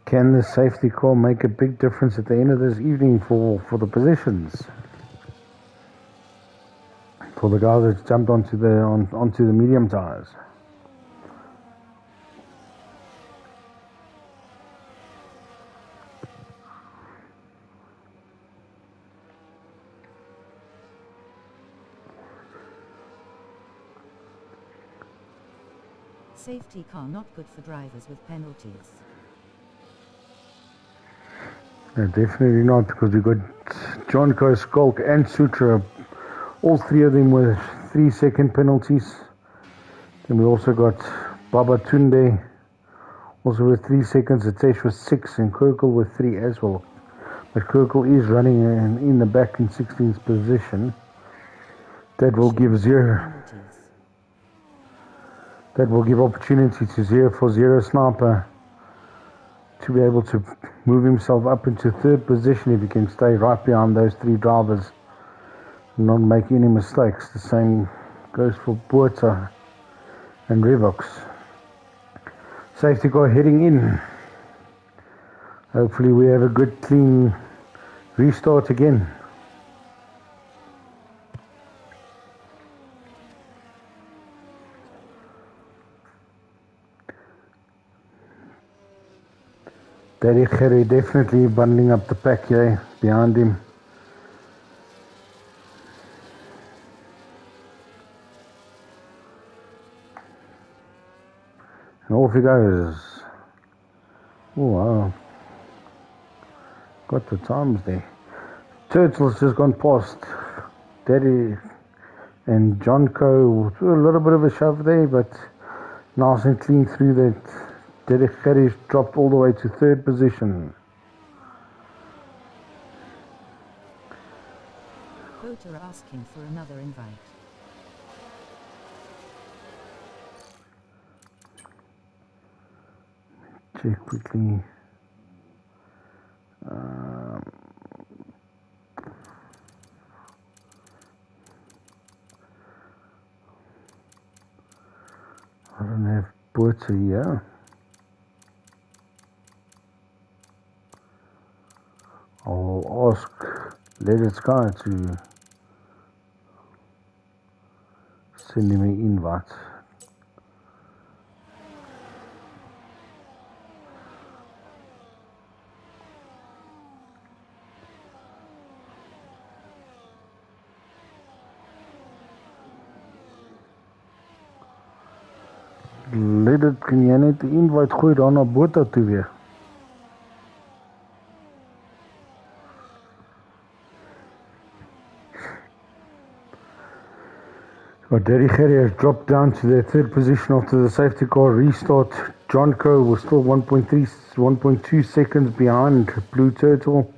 Can the safety car make a big difference at the end of this evening for the positions? For the guy that's jumped onto the medium tires. Safety car not good for drivers with penalties. No, definitely not, because we got John Coe, Skulk and Sutra, all three of them with 3-second penalties. Then we also got Baba Tunde, also with 3 seconds, Atesh with 6, and Kirkle with 3 as well. But Kirkle is running in the back in 16th position. That will give opportunity to 040 Sniper to be able to move himself up into 3rd position if he can stay right behind those 3 drivers and not make any mistakes. The same goes for Buerta and Revox. Safety car heading in. Hopefully we have a good clean restart again. Daddy Khere definitely bundling up the pack here behind him. And off he goes. Oh wow. Got the times there. Turtle's just gone past Daddy and John Coe. A little bit of a shove there, but nice and clean through that. Daddy Khere dropped all the way to 3rd position. Voter asking for another invite. Check quickly. I don't have Buerta here. I'll ask Let It Sky to send him an invite. Let it, kan jy net 'n invite gooi daar na Buerta toe weer? Well, Daddy Khere has dropped down to the 3rd position after the safety car restart. John Coe was still 1.2 seconds behind Blue Turtle.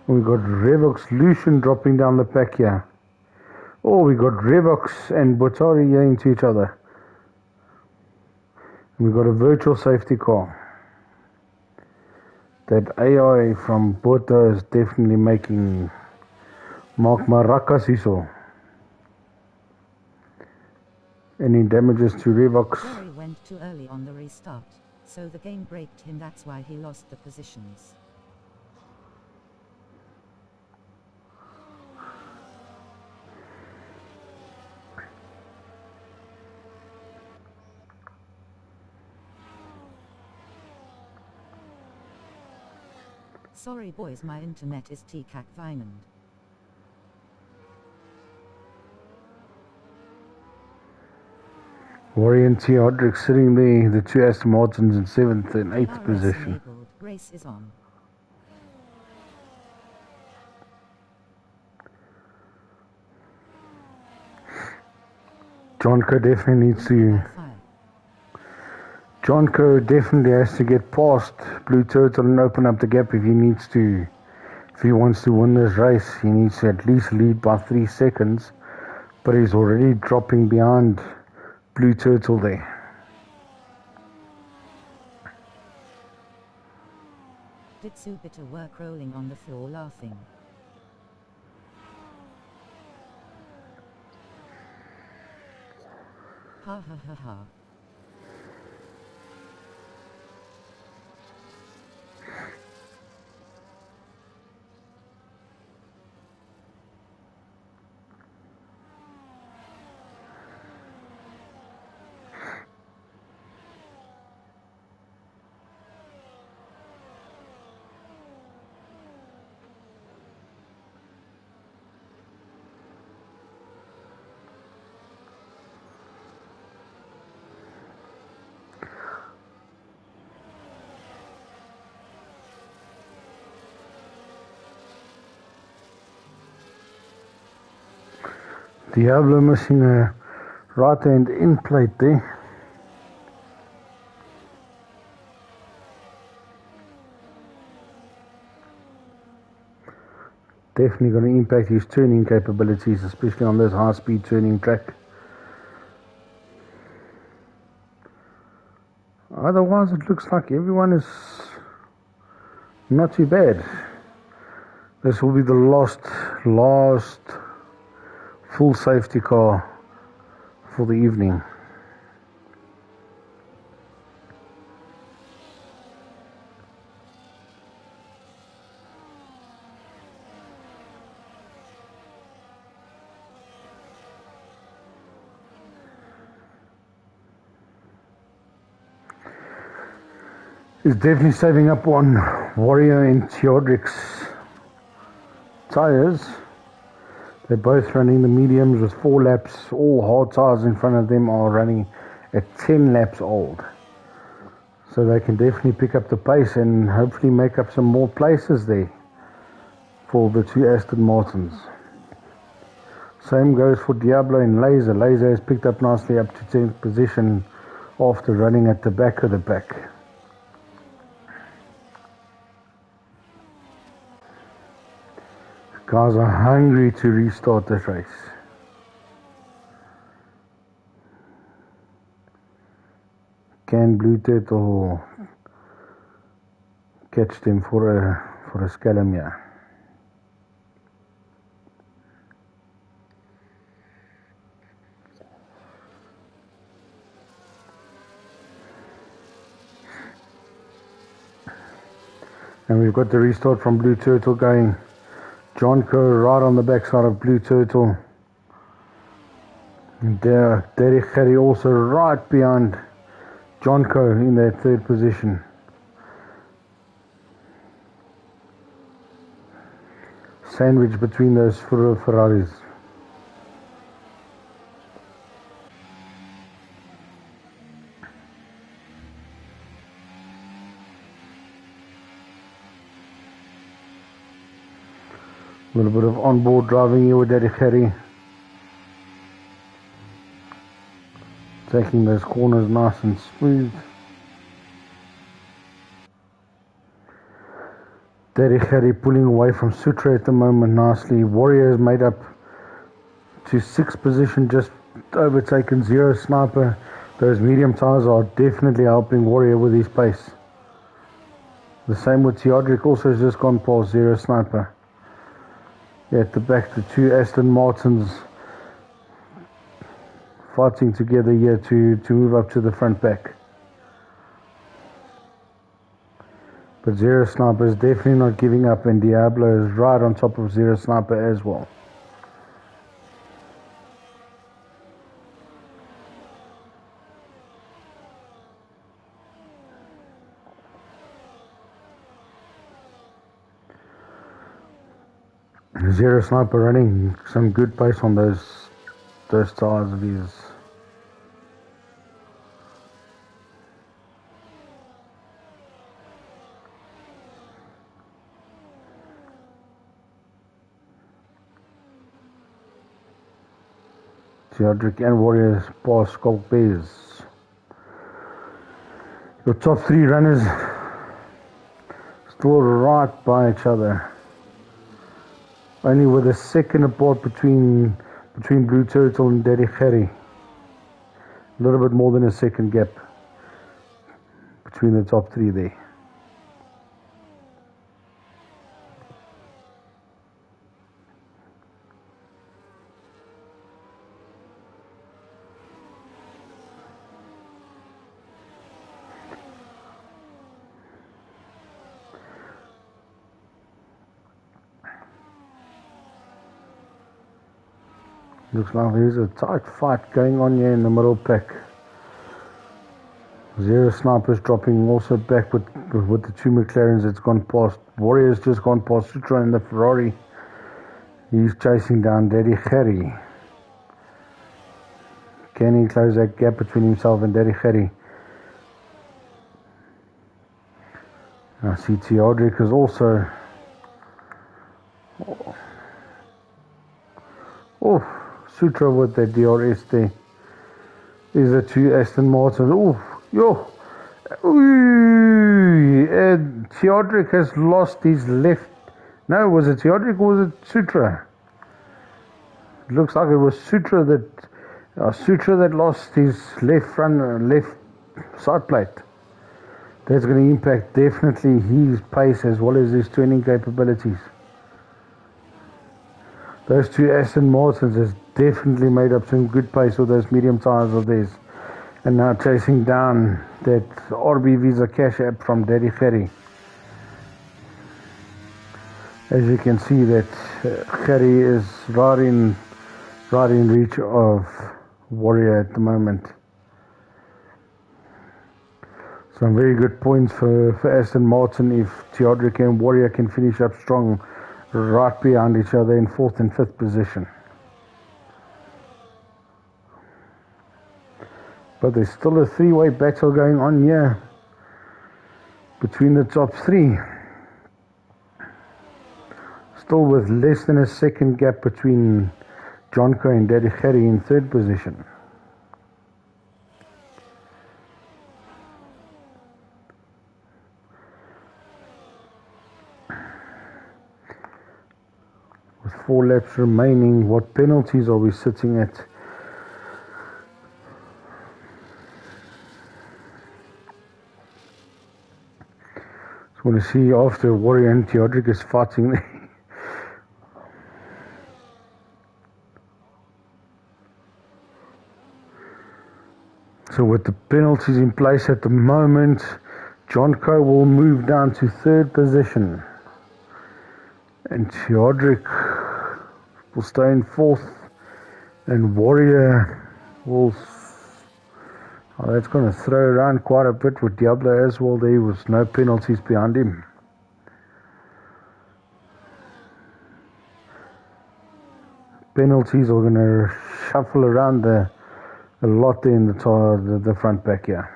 We got Revox Lucian dropping down the pack here. Oh, we got Revox and Botari here into each other. And we got a virtual safety car. That AI from Bota is definitely making Mark Maracas hiso. Any damages to Revox? Jerry went too early on the restart, so the game braked him, that's why he lost the positions. Sorry boys, my internet is TCAC Vinand. Warrior and T. Hodrick sitting there, the 2 Aston Martins in 7th and 8th DRS position. enabled. Race is on. John Coe definitely needs to. John Coe definitely has to get past Blue Turtle and open up the gap if he needs to. If he wants to win this race, he needs to at least lead by 3 seconds. But he's already dropping behind Blue Turtle there. Did Subita work rolling on the floor laughing? Ha ha ha ha. Diablo missing a right hand end plate there. Definitely going to impact his turning capabilities, especially on this high speed turning track. Otherwise it looks like everyone is not too bad. This will be the last full safety car for the evening. He's definitely saving up on Warrior and Theodric's tyres. They're both running the mediums with 4 laps. All hard tyres in front of them are running at 10 laps old. So they can definitely pick up the pace and hopefully make up some more places there for the 2 Aston Martins. Same goes for Diablo and Laser. Laser has picked up nicely up to 10th position after running at the back of the pack. Guys are hungry to restart this race. Can Blue Turtle catch them for a scallum here? And we've got the restart from Blue Turtle going. John Coe right on the backside of Blue Turtle. Derek Harry also right behind John Coe in that 3rd position. Sandwich between those Ferraris. A little bit of onboard driving here with Derek Harry. Taking those corners nice and smooth. Derek Harry pulling away from Sutra at the moment nicely. Warrior is made up to 6th position, just overtaken Zero Sniper. Those medium tyres are definitely helping Warrior with his pace. The same with Theodric, also has just gone past Zero Sniper. At the back, the 2 Aston Martins fighting together here to move up to the front back. But Zero Sniper is definitely not giving up, and Diablo is right on top of Zero Sniper as well. Zero Sniper running some good pace on those tyres of his. Theodric and Warriors past Skulk Bears. Your top 3 runners still right by each other. Only with a second apart between Blue Turtle and Daddy Harry. A little bit more than a second gap between the top 3 there. Looks like there's a tight fight going on here in the middle pack. Zero Snipers dropping also back with the 2 McLarens that's gone past. Warrior's just gone past Sutra and the Ferrari. He's chasing down Daddy Harry. Can he close that gap between himself and Daddy Harry? I see Theodric is also... Sutra with the DRS there. These are two Aston Martins. Ooh, yo. Ooh, and Theodoric has lost his left. No, was it Theodoric or was it Sutra? It looks like it was Sutra that lost his left side plate. That's going to impact definitely his pace as well as his turning capabilities. Those two Aston Martins has definitely made up some good pace with those medium tyres of theirs. And now chasing down that RB Visa Cash app from Daddy Gerry. As you can see that Gerry is right in reach of Warrior at the moment. Some very good points for Aston Martin if Theodoric and Warrior can finish up strong right behind each other in 4th and 5th position. But there's still a three-way battle going on here between the top three. Still with less than a second gap between Jonko and Daddy Gerry in 3rd position. With 4 laps remaining, what penalties are we sitting at? Just want to see after Warrior and Theodoric is fighting there. So with the penalties in place at the moment, Jonko will move down to 3rd position. And Theodoric will stay in 4th. And Warrior will... Oh, that's going to throw around quite a bit with Diablo as well. There was no penalties behind him. Penalties are going to shuffle around a lot there in the front back here.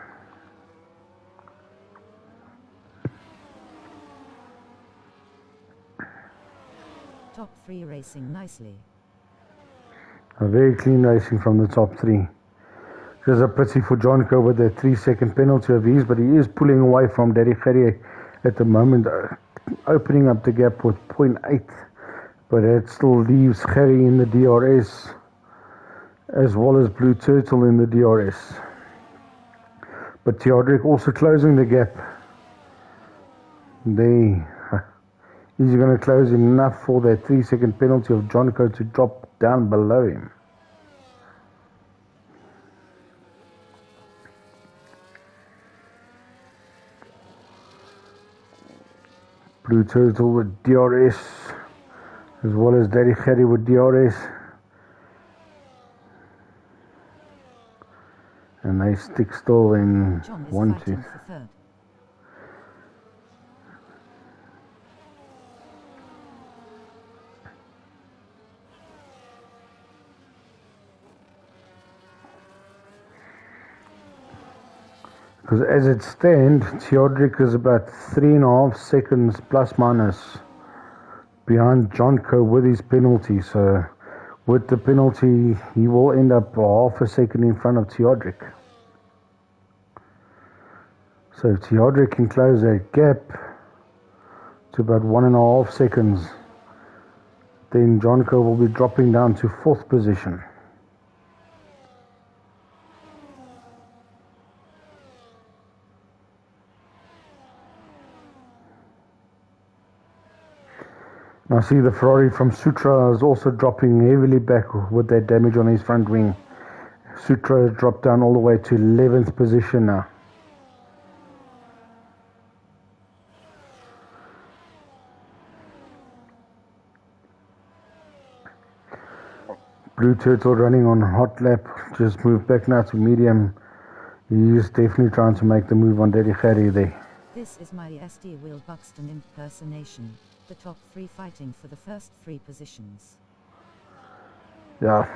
Top 3 racing nicely. A very clean racing from the top 3. There's a pity for Jonko with that 3-second penalty of his, but he is pulling away from Daddy Gerry at the moment, opening up the gap with 0.8. But it still leaves Gerry in the DRS, as well as Blue Turtle in the DRS. But Theodoric also closing the gap. Is he going to close enough for that 3-second penalty of Jonko to drop down below him? Blue Turtle with DRS, as well as Daddy Gerry with DRS. And they stick still in 1-2. Because as it stands, Theodoric is about 3.5 seconds plus minus behind Jonko with his penalty. So with the penalty, he will end up half a second in front of Theodoric. So if Theodoric can close that gap to about 1.5 seconds, then Jonko will be dropping down to 4th position. I see the Ferrari from Sutra is also dropping heavily back with that damage on his front wing. Sutra has dropped down all the way to 11th position now. Blue Turtle running on hot lap, just moved back now to medium. He's definitely trying to make the move on Daddy Gerry there. This is my SD Will Buxton impersonation. The top 3 fighting for the first 3 positions. Yeah.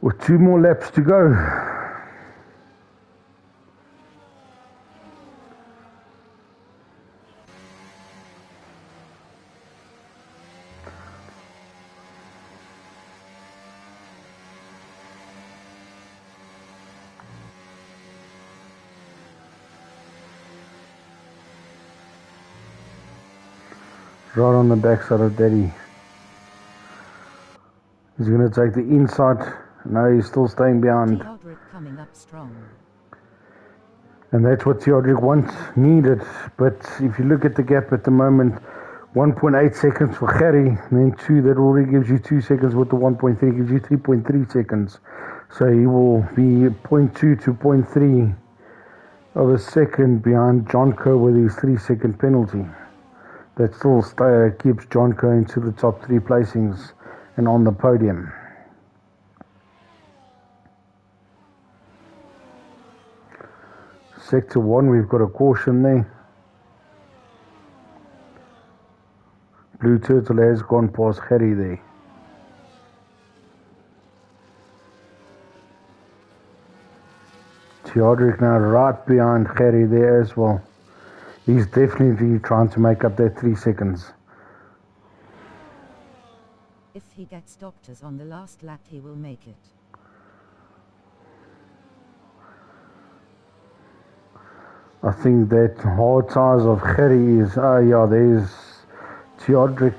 With 2 more laps to go. right on the backside of Daddy. He's going to take the inside. No, he's still staying behind. Theodoric coming up strong. And that's what Theodoric once needed. But if you look at the gap at the moment, 1.8 seconds for Gerry, and then 2, that already gives you 2 seconds with the 1.3, gives you 3.3 seconds. So he will be 0.2 to 0.3 of a second behind Jonko with his 3-second penalty. That still keeps Jonko into the top 3 placings and on the podium. Sector 1, we've got a caution there. Blue Turtle has gone past Gerry there. Theodoric now right behind Gerry there as well. He's definitely trying to make up that 3 seconds. If he gets doctors on the last lap, he will make it. I think that hard tires of Gerry is, there's Theodoric.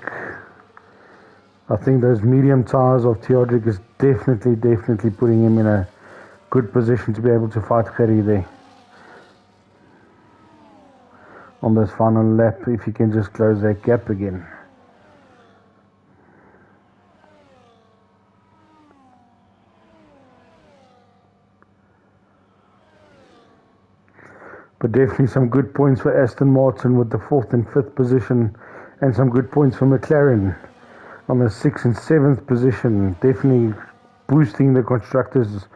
I think those medium tires of Theodoric is definitely putting him in a good position to be able to fight Gerry there. On this final lap, if he can just close that gap again. But definitely some good points for Aston Martin with the 4th and 5th position, and some good points for McLaren on the 6th and 7th position. Definitely boosting the Constructors'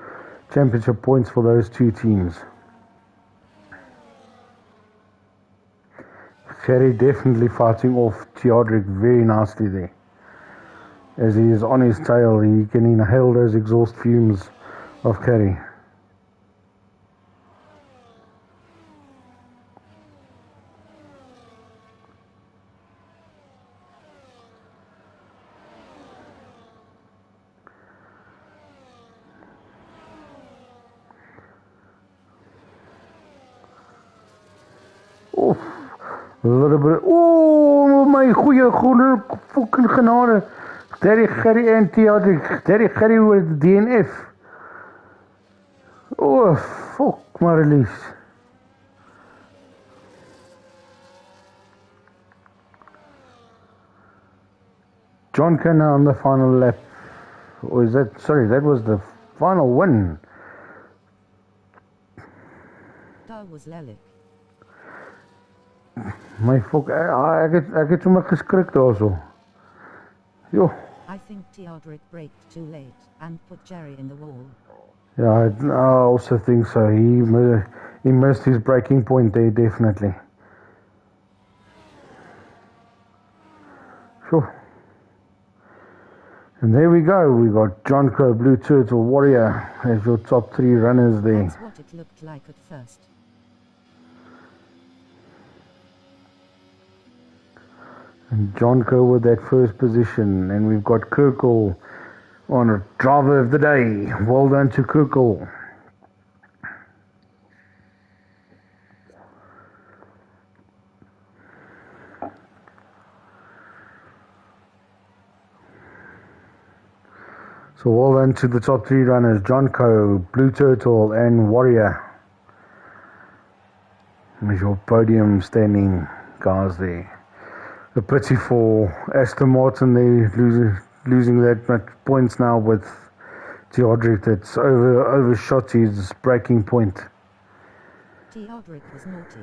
Championship points for those 2 teams. Gerry definitely fighting off Theodoric very nicely there. As he is on his tail, he can inhale those exhaust fumes of Gerry. A little bit. Oh, my goeie groene fucking genade. Gerry en Theodoric. Gerry with DNF. Oh, fuck my release. John Kenna on the final lap. Or is that, sorry, that was the final win. Daar was lelijk. My fuck, ek het sommer geskrik daarso. Jo. I think Theodoric braked too late and put Gerry in the wall. Yeah, I also think so. He missed his breaking point there, definitely. Sure. And there we go. We got Jonko, Blue Turtle, Warrior as your top 3 runners there. That's what it looked like at first. And Jonko with that first position. And we've got Kirkle on a driver of the day. Well done to Kirkle. So well done to the top 3 runners, Jonko, Blue Turtle and Warrior. There's your podium standing guys there. A pity for Aston Martin, they losing that much points now with Theodoric that's overshot his breaking point. Theodoric was naughty.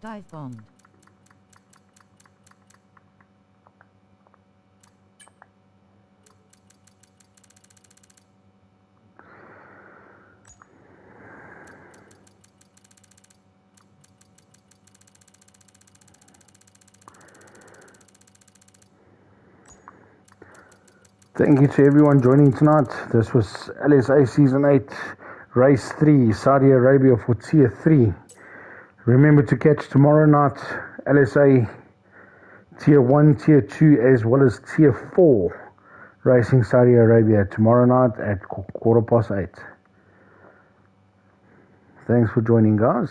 Dive bombed. Thank you to everyone joining tonight. This was LSA Season 8, Race 3, Saudi Arabia for Tier 3. Remember to catch tomorrow night LSA Tier 1, Tier 2 as well as Tier 4 Racing Saudi Arabia tomorrow night at 8:15. Thanks for joining, guys.